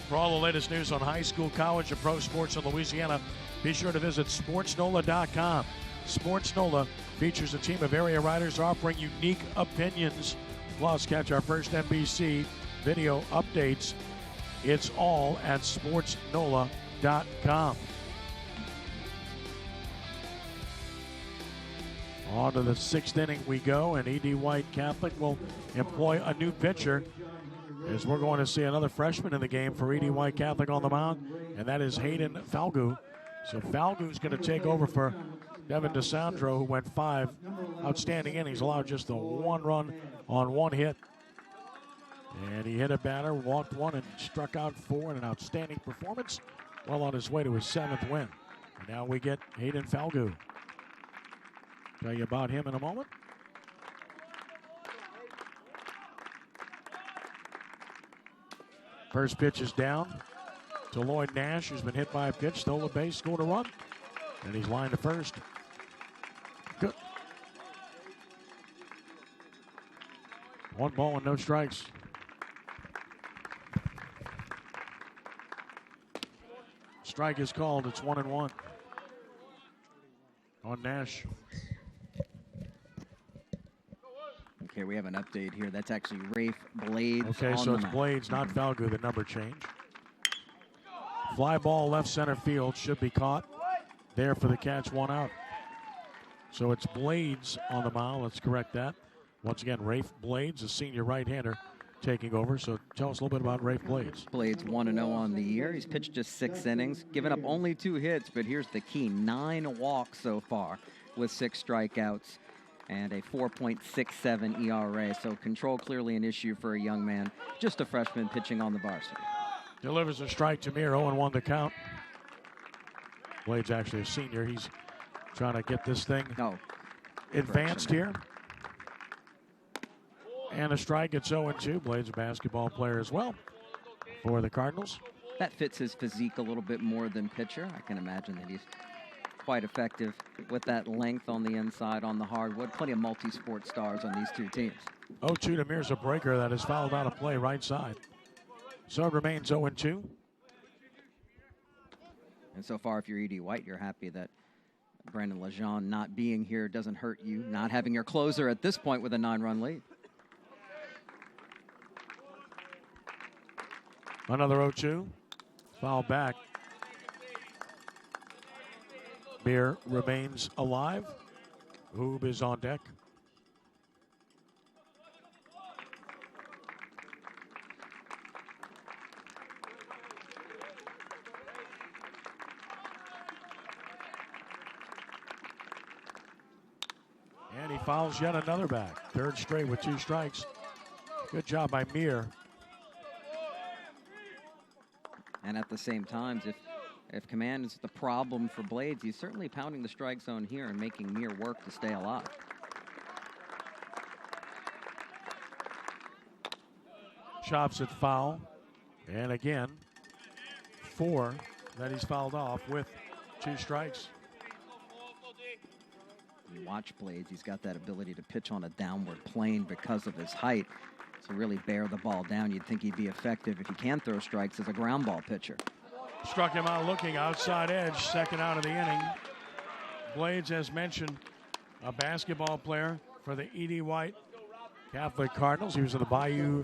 For all the latest news on high school, college, and pro sports in Louisiana, be sure to visit sportsnola.com. SportsNola features a team of area writers offering unique opinions. Plus, catch our first NBC video updates. It's all at sportsnola.com. On to the 6th inning we go, and E.D. White Catholic will employ a new pitcher, as we're going to see another freshman in the game for E.D. White Catholic on the mound, and that is Hayden Falgout. So Falgout's going to take over for Devin DeSandro, who went 5 outstanding innings, allowed just the 1 run on 1 hit. And he hit a batter, walked 1, and struck out 4 in an outstanding performance, well on his way to his 7th win. And now we get Hayden Falgout. Tell you about him in a moment. First pitch is down to Lloyd Nash, who's been hit by a pitch, stole a base, scored a run, and he's lined to first. Good. 1 ball and no strikes. Strike is called. It's 1-1 on Nash. Okay, we have an update here. That's actually Rafe Blades. Okay, so it's Blades, not Falgout, the number change. Fly ball left center field, should be caught. There for the catch, 1 out. So it's Blades on the mound. Let's correct that. Once again, Rafe Blades, a senior right-hander, taking over. So tell us a little bit about Rafe Blades. Blades 1-0 on the year. He's pitched just 6 innings, given up only 2 hits, but here's the key. 9 walks so far with 6 strikeouts and a 4.67 ERA. So control clearly an issue for a young man, just a freshman pitching on the varsity. Delivers a strike to Mir, 0-1 the count. Blades actually a senior. He's trying to get this thing advanced here. And a strike, it's 0-2. Blades a basketball player as well for the Cardinals. That fits his physique a little bit more than pitcher. I can imagine that he's quite effective with that length on the inside on the hardwood. Plenty of multi-sport stars on these 2 teams. 0-2 to Mir's a breaker that is fouled out of play right side. So it remains 0-2. And so far, if you're E.D. White, you're happy that Brandon Lejeune not being here doesn't hurt you, not having your closer at this point with a 9-run lead. Another 0-2. Foul back. Mir remains alive. Hoob is on deck. And he fouls yet another back. 3rd straight with 2 strikes. Good job by Mir. And at the same time, if command is the problem for Blades, he's certainly pounding the strike zone here and making Mir work to stay alive. Chops it foul. And again, 4 that he's fouled off with 2 strikes. You watch Blades, he's got that ability to pitch on a downward plane because of his height. To really bear the ball down, you'd think he'd be effective if he can throw strikes as a ground ball pitcher. Struck him out looking, outside edge, 2nd out of the inning. Blades, as mentioned, a basketball player for the E.D. White Catholic Cardinals. He was in the Bayou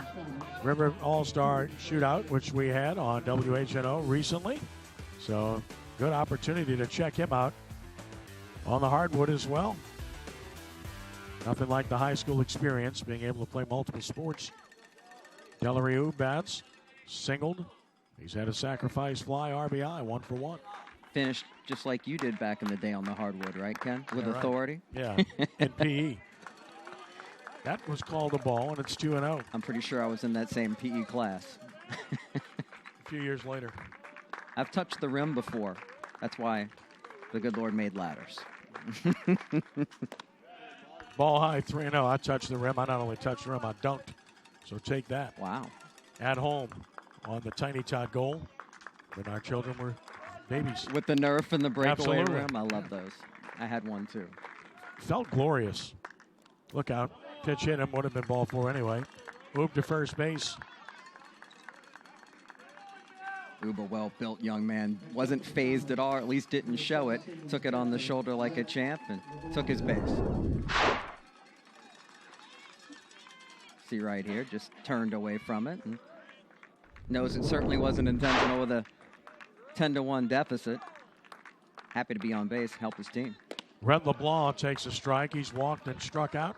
River All-Star Shootout, which we had on WHNO recently. So good opportunity to check him out on the hardwood as well. Nothing like the high school experience, being able to play multiple sports. Delariu bats, singled. He's had a sacrifice fly, RBI, 1 for 1. Finished just like you did back in the day on the hardwood, right, Ken? With Yeah, authority? Right. Yeah, in PE. That was called a ball, and it's 2-0. I'm pretty sure I was in that same PE class. A few years later. I've touched the rim before. That's why the good Lord made ladders. Ball high, 3-0. I touched the rim. I not only touched the rim, I dunked. So take that. Wow. At home on the Tiny Tot goal when our children were babies. With the Nerf and the breakaway Absolutely. rim, I love those. I had one too. Felt glorious. Look out. Pitch hit him. Would have been ball 4 anyway. Moved to first base. Uber, well-built young man. Wasn't phased at all, or at least didn't show it. Took it on the shoulder like a champ and took his base. See right here, just turned away from it. And knows it certainly wasn't intentional with a 10-1 deficit. Happy to be on base, help his team. Red LeBlanc takes a strike. He's walked and struck out.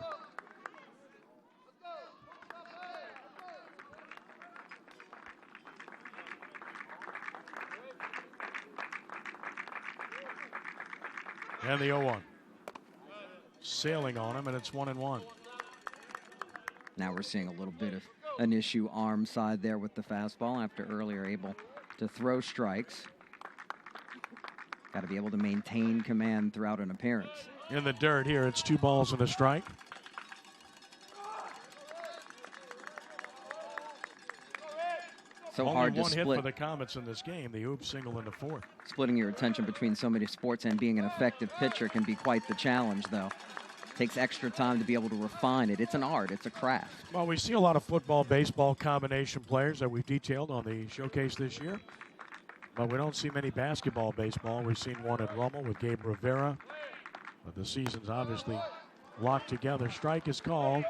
And the 0-1. Sailing on him, and it's 1-1. Now we're seeing a little bit of an issue arm side there with the fastball after earlier able to throw strikes. Got to be able to maintain command throughout an appearance. In the dirt here, it's 2 balls and a strike. So Only hard to one hit split. for the Comets in this game. The Oops single in the 4th. Splitting your attention between so many sports and being an effective pitcher can be quite the challenge, though. Takes extra time to be able to refine it. It's an art. It's a craft. Well, we see a lot of football, baseball combination players that we've detailed on the showcase this year. But we don't see many basketball, baseball. We've seen one at Rummel with Gabe Rivera. But the season's obviously locked together. Strike is called,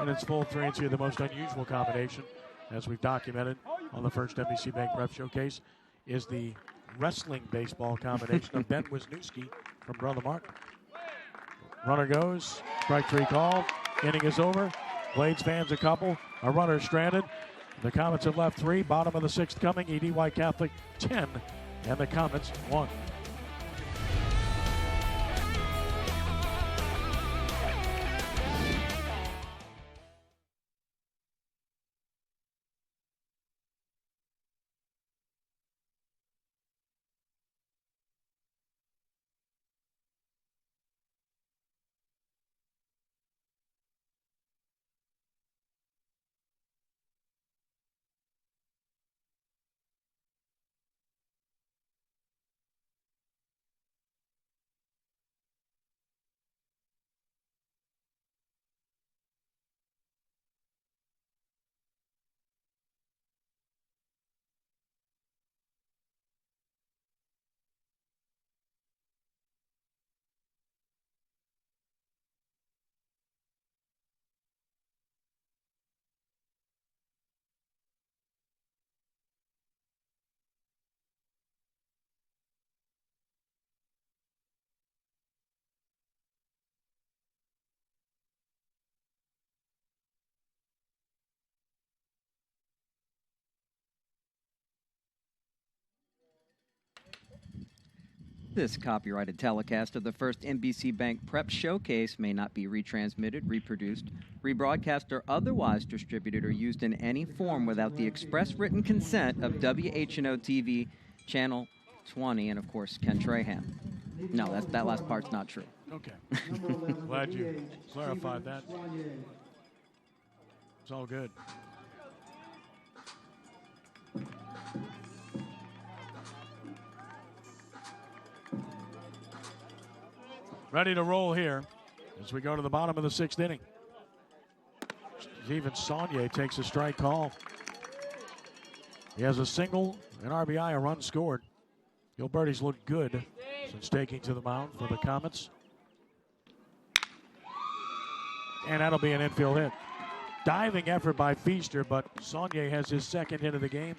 and it's full 3-2, the most unusual combination, as we've documented on the first NBC Bank Prep Showcase, is the wrestling baseball combination of Ben Wisniewski from Brother Martin. Runner goes, strike 3 called, inning is over. Blades fans a couple, a runner stranded. The Comets have left 3, bottom of the 6th coming, EDY Catholic 10, and the Comets 1. This copyrighted telecast of the first NBC Bank Prep Showcase may not be retransmitted, reproduced, rebroadcast, or otherwise distributed or used in any form without the express written consent of WHNO TV Channel 20 and, of course, Ken Trahan. No, that last part's not true. Okay. Glad you clarified that. It's all good. Ready to roll here as we go to the bottom of the 6th inning. Steven Saunier takes a strike call. He has a single, an RBI, a run scored. Gilberti's looked good since taking to the mound for the Comets. And that'll be an infield hit. Diving effort by Feaster, but Saunier has his 2nd hit of the game.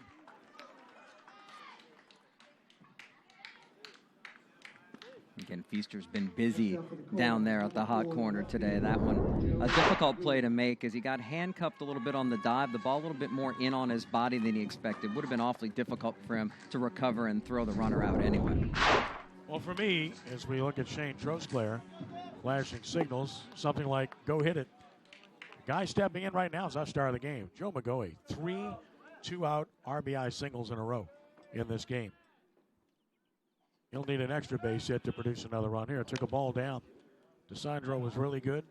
Again, Feaster's been busy down there at the hot corner today. That one, a difficult play to make as he got handcuffed a little bit on the dive. The ball a little bit more in on his body than he expected. Would have been awfully difficult for him to recover and throw the runner out anyway. Well, for me, as we look at Shane Trosclair, flashing signals, something like, go hit it. The guy stepping in right now is our star of the game, Joe McGoey. 3 2-out RBI singles in a row in this game. He'll need an extra base hit to produce another run here. Took a ball down. DeSandro was really good.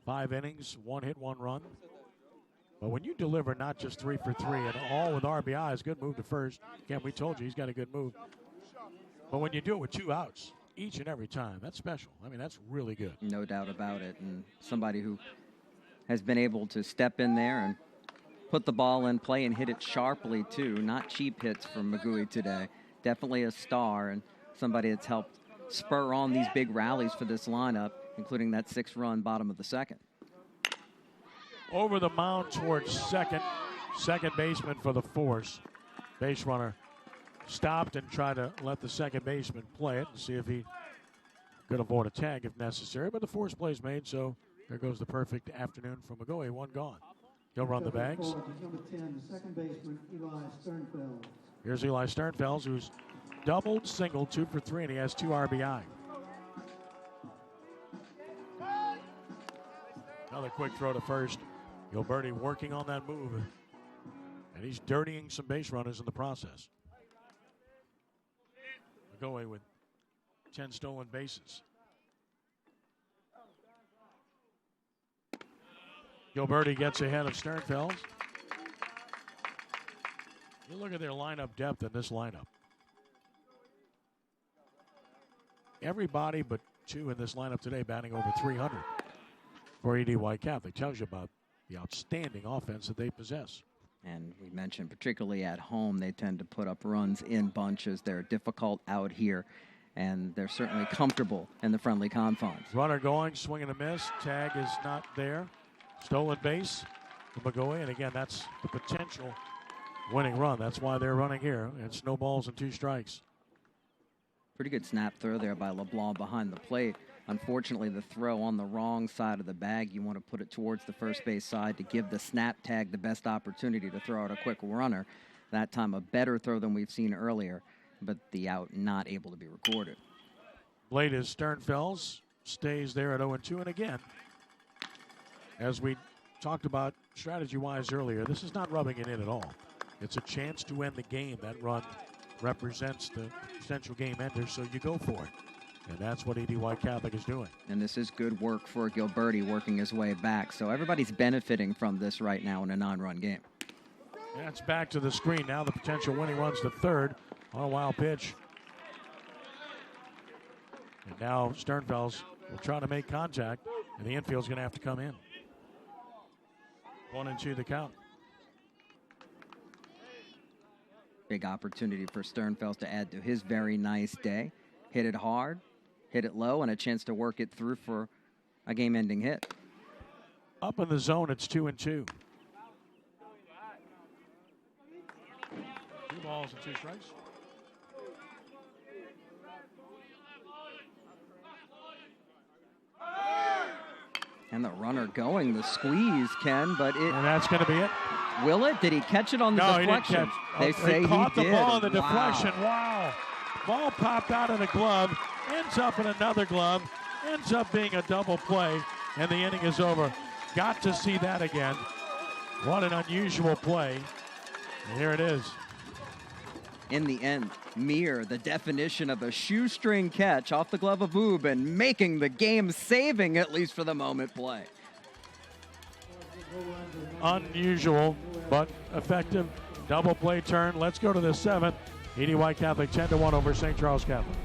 5 innings, 1 hit, 1 run. But when you deliver not just 3 for 3 and all with RBIs, good move to first. Again, we told you he's got a good move. But when you do it with 2 outs each and every time, that's special. I mean, that's really good. No doubt about it. And somebody who has been able to step in there and put the ball in play and hit it sharply, too. Not cheap hits from McGooey today. Definitely a star and somebody that's helped spur on these big rallies for this lineup, including that 6-run bottom of the second. Over the mound towards second baseman for the force. Base runner stopped and tried to let the second baseman play it and see if he could avoid a tag if necessary. But the force play is made, so there goes the perfect afternoon from McGooey. One gone. He'll run the bags. Number 10, the second baseman, Eli Sternfeld. Here's Eli Sternfels, who's doubled, singled, 2 for 3, and he has 2 RBI. Another quick throw to first. Gilberti working on that move, and he's dirtying some base runners in the process. McGooey with 10 stolen bases. Gilberti gets ahead of Sternfels. You look at their lineup depth in this lineup. Everybody but 2 in this lineup today batting over 300 for ED White Catholic. Tells you about the outstanding offense that they possess. And we mentioned particularly at home, they tend to put up runs in bunches. They're difficult out here, and they're certainly comfortable in the friendly confines. Runner going, swing and a miss. Tag is not there. Stolen base for McGooey, and again, that's the potential winning run. That's why they're running here. It's no balls and 2 strikes. Pretty good snap throw there by LeBlanc behind the plate. Unfortunately, the throw on the wrong side of the bag. You want to put it towards the first base side to give the snap tag the best opportunity to throw out a quick runner. That time a better throw than we've seen earlier, but the out not able to be recorded. Blade is Sternfels, stays there at 0-2, and again, as we talked about strategy-wise earlier, this is not rubbing it in at all. It's a chance to end the game. That run represents the potential game ender, so you go for it. And that's what ED White Catholic is doing. And this is good work for Gilberti working his way back. So everybody's benefiting from this right now in a 9-run game. That's back to the screen. Now the potential winning runs to third on a wild pitch. And now Sternfels will try to make contact, and the infield's going to have to come in. 1-2 the count. Big opportunity for Sternfels to add to his very nice day. Hit it hard, hit it low, and a chance to work it through for a game-ending hit. Up in the zone, it's 2-2. 2 balls and 2 strikes. And the runner going, the squeeze, Ken, but it... And that's going to be it. Will it? Did he catch it on the deflection? He didn't catch. They say he caught the did. ball in the Wow. deflection. Wow. Ball popped out of the glove, ends up in another glove, ends up being a double play, and the inning is over. Got to see that again. What an unusual play. And here it is. In the end, mere the definition of a shoestring catch off the glove of Boob and making the game-saving, at least for the moment, play. Unusual, but effective double play turn. Let's go to the 7th. ED White Catholic 10-1 over St. Charles Catholic.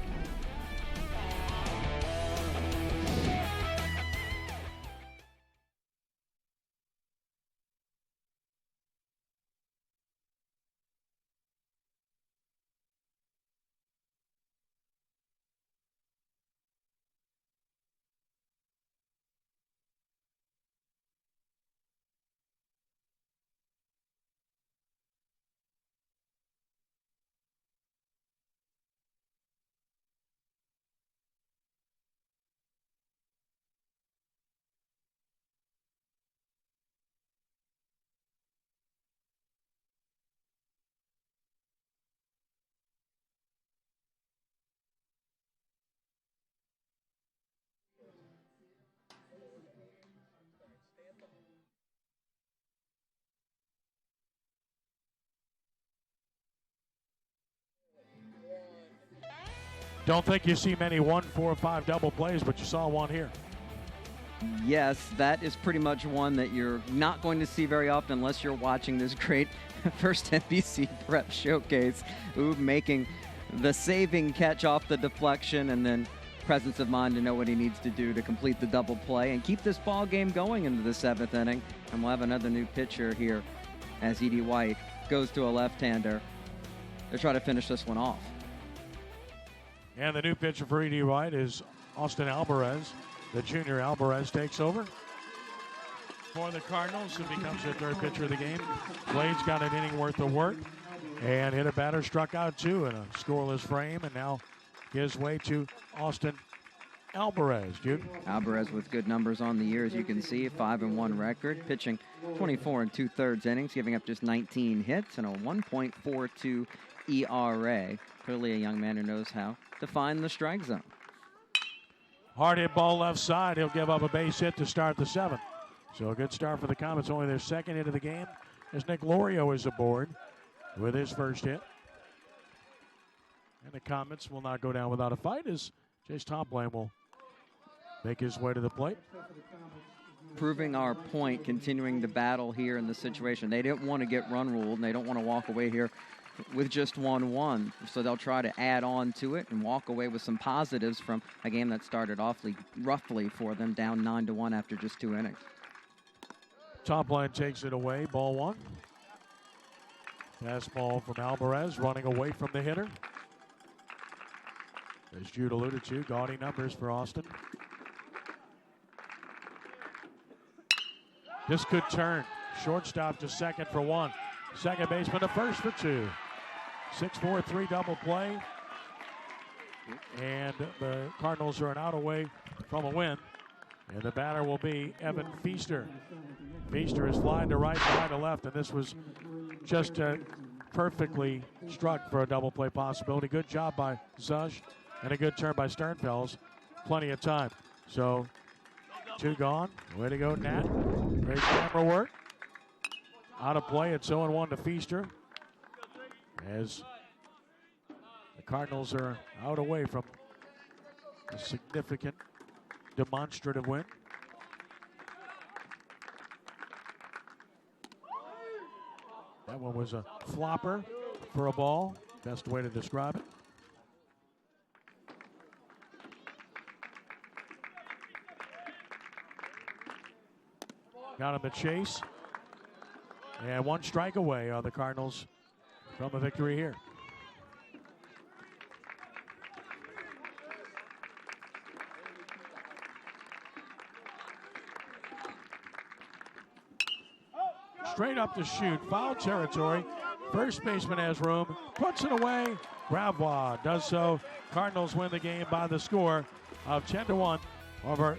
Don't think you see many 1, 4, 5 double plays, but you saw one here. Yes, that is pretty much one that you're not going to see very often unless you're watching this great first NBC prep showcase. Oob making the saving catch off the deflection, and then presence of mind to know what he needs to do to complete the double play and keep this ball game going into the 7th inning. And we'll have another new pitcher here as E.D. White goes to a left-hander. They're trying to finish this one off. And the new pitcher for E.D. White is Austin Alvarez. The junior Alvarez takes over for the Cardinals, who becomes the third pitcher of the game. Blade's got an inning worth of work and hit a batter, struck out two in a scoreless frame, and now gives way to Austin Alvarez. Jude? Alvarez with good numbers on the year, as you can see, a 5-1 record, pitching 24 2/3 innings, giving up just 19 hits and a 1.42 ERA. Clearly a young man who knows how to find the strike zone. Hard hit ball left side. He'll give up a base hit to start the seventh. So a good start for the Comets, only their second hit of the game, as Nick Lorio is aboard with his first hit. And the Comets will not go down without a fight, as Chase Tomplan will make his way to the plate. Proving our point, continuing the battle here in this situation. They didn't want to get run ruled, and they don't want to walk away here with just 1-1. So they'll try to add on to it and walk away with some positives from a game that started awfully roughly for them, down 9-1 after just 2 innings. Tomplan takes it away, ball one. Fastball from Alvarez, running away from the hitter. As Jude alluded to, gaudy numbers for Austin. This could turn. Shortstop to second for one. Second baseman to first for two. 6-4-3 double play. And the Cardinals are an out away from a win. And the batter will be Evan Feaster. Feaster is flying to right, fly to left, and this was just perfectly struck for a double play possibility. Good job by Zush, and a good turn by Sternfels. Plenty of time. So, two gone. Way to go, Nat. Great camera work. Out of play, it's 0-1 to Feaster, as the Cardinals are out away from a significant demonstrative win. That one was a flopper for a ball. Best way to describe it. Got him a chase. And one strike away are the Cardinals from a victory here. Straight up to shoot, foul territory. First baseman has room, puts it away. Gravois does so. Cardinals win the game by the score of 10-1 over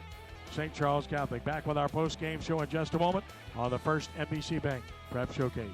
St. Charles Catholic. Back with our post-game show in just a moment on the first NBC Bank Prep Showcase.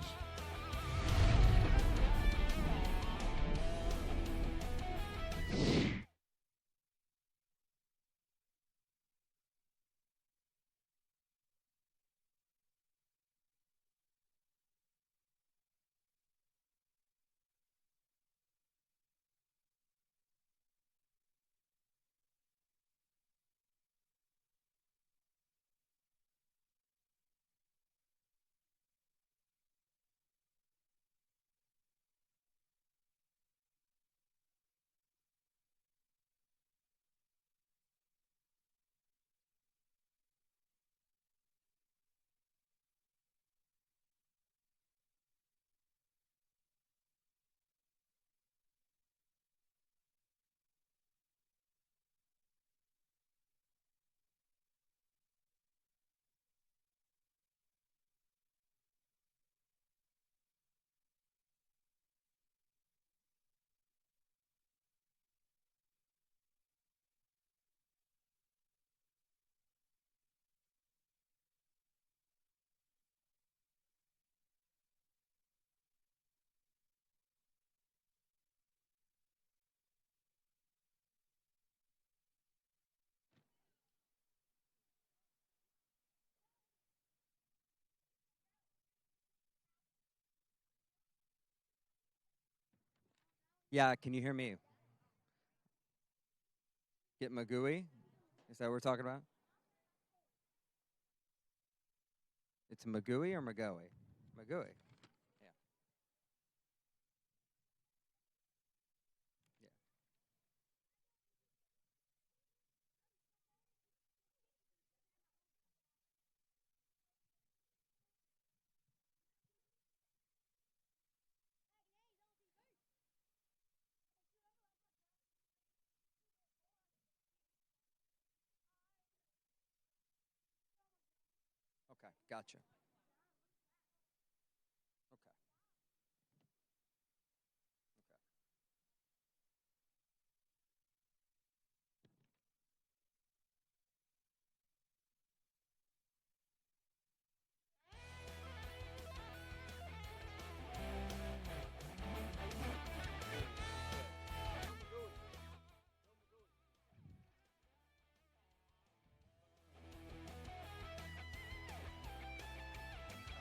Yeah, can you hear me? Get Magui? Is that what we're talking about? It's Magui or Magui? Magui. Yeah. Yeah. Gotcha. Okay.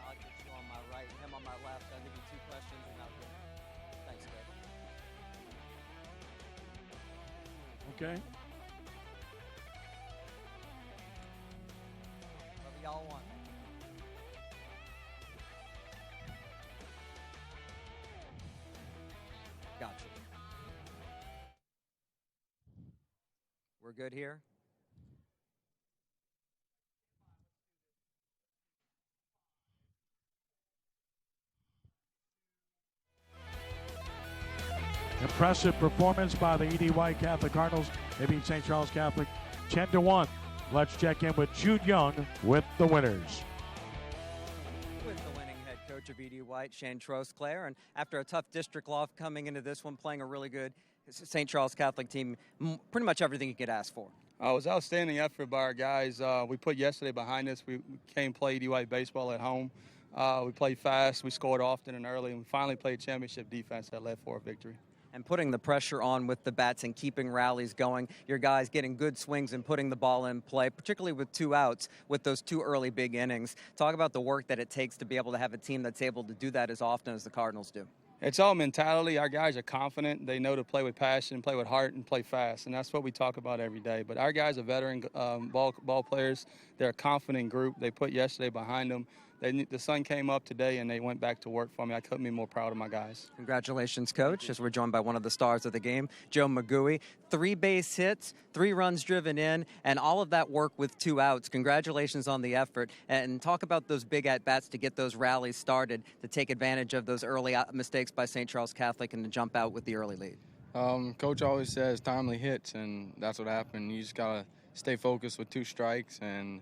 I'll get you on my right and him on my left. I'll give you 2 questions and I'll get. Thanks, Greg. Okay. Whatever y'all want. Gotcha. We're good here? Impressive performance by the E.D. White Catholic Cardinals. They beat St. Charles Catholic 10-1. Let's check in with Jude Young with the winners. With the winning head coach of E.D. White, Shane Trostclair, and after a tough district loss coming into this one, playing a really good St. Charles Catholic team, pretty much everything you could ask for. It was outstanding effort by our guys. We put yesterday behind us. We came play E.D. White baseball at home. We played fast. We scored often and early, and we finally played championship defense that led for a victory. And putting the pressure on with the bats and keeping rallies going. Your guys getting good swings and putting the ball in play, particularly with 2 outs with those 2 early big innings. Talk about the work that it takes to be able to have a team that's able to do that as often as the Cardinals do. It's all mentality. Our guys are confident. They know to play with passion, play with heart, and play fast, and that's what we talk about every day. But our guys are veteran ball players. They're a confident group. They put yesterday behind them. The sun came up today, and they went back to work for me. I couldn't be more proud of my guys. Congratulations, Coach, as we're joined by one of the stars of the game, Joe McGooey. 3 base hits, 3 runs driven in, and all of that work with 2 outs. Congratulations on the effort. And talk about those big at-bats to get those rallies started, to take advantage of those early mistakes by St. Charles Catholic and to jump out with the early lead. Coach always says timely hits, and that's what happened. You just got to stay focused with 2 strikes and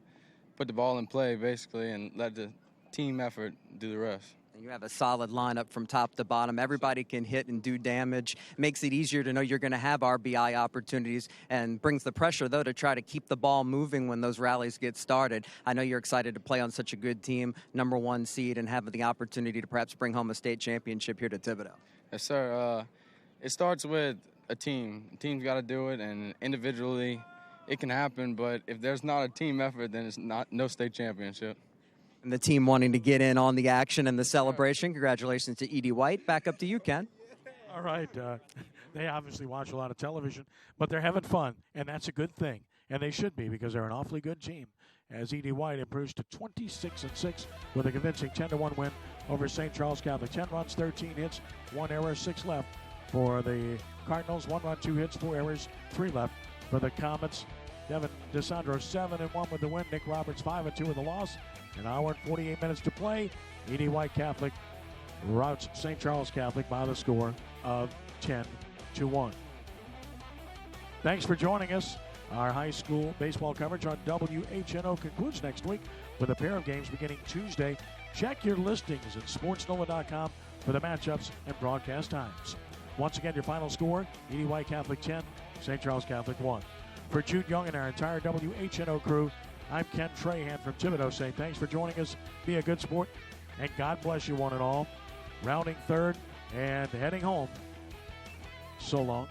put the ball in play, basically, and let the team effort do the rest. And you have a solid lineup from top to bottom. Everybody can hit and do damage. Makes it easier to know you're going to have RBI opportunities and brings the pressure, though, to try to keep the ball moving when those rallies get started. I know you're excited to play on such a good team, number 1 seed, and have the opportunity to perhaps bring home a state championship here to Thibodaux. Yes, sir. It starts with a team. A team's got to do it, and individually it can happen, but if there's not a team effort, then it's no state championship. And the team wanting to get in on the action and the celebration. Congratulations to E.D. White. Back up to you, Ken. All right. They obviously watch a lot of television, but they're having fun, and that's a good thing. And they should be, because they're an awfully good team. As E.D. White improves to 26-6 with a convincing 10-1 win over St. Charles Catholic. 10 runs, 13 hits, 1 error, 6 left for the Cardinals. 1 run, 2 hits, 4 errors, 3 left for the Comets. Devin DeSandro 7-1 with the win. Nick Roberts 5-2 with the loss. An hour and 48 minutes to play. E.D. White Catholic routs St. Charles Catholic by the score of 10-1. Thanks for joining us. Our high school baseball coverage on WHNO concludes next week with a pair of games beginning Tuesday. Check your listings at sportsnova.com for the matchups and broadcast times. Once again, your final score, E.D. White Catholic 10, St. Charles Catholic 1. For Jude Young and our entire WHNO crew, I'm Ken Trahan from Thibodaux saying thanks for joining us. Be a good sport, and God bless you one and all. Rounding third and heading home. So long.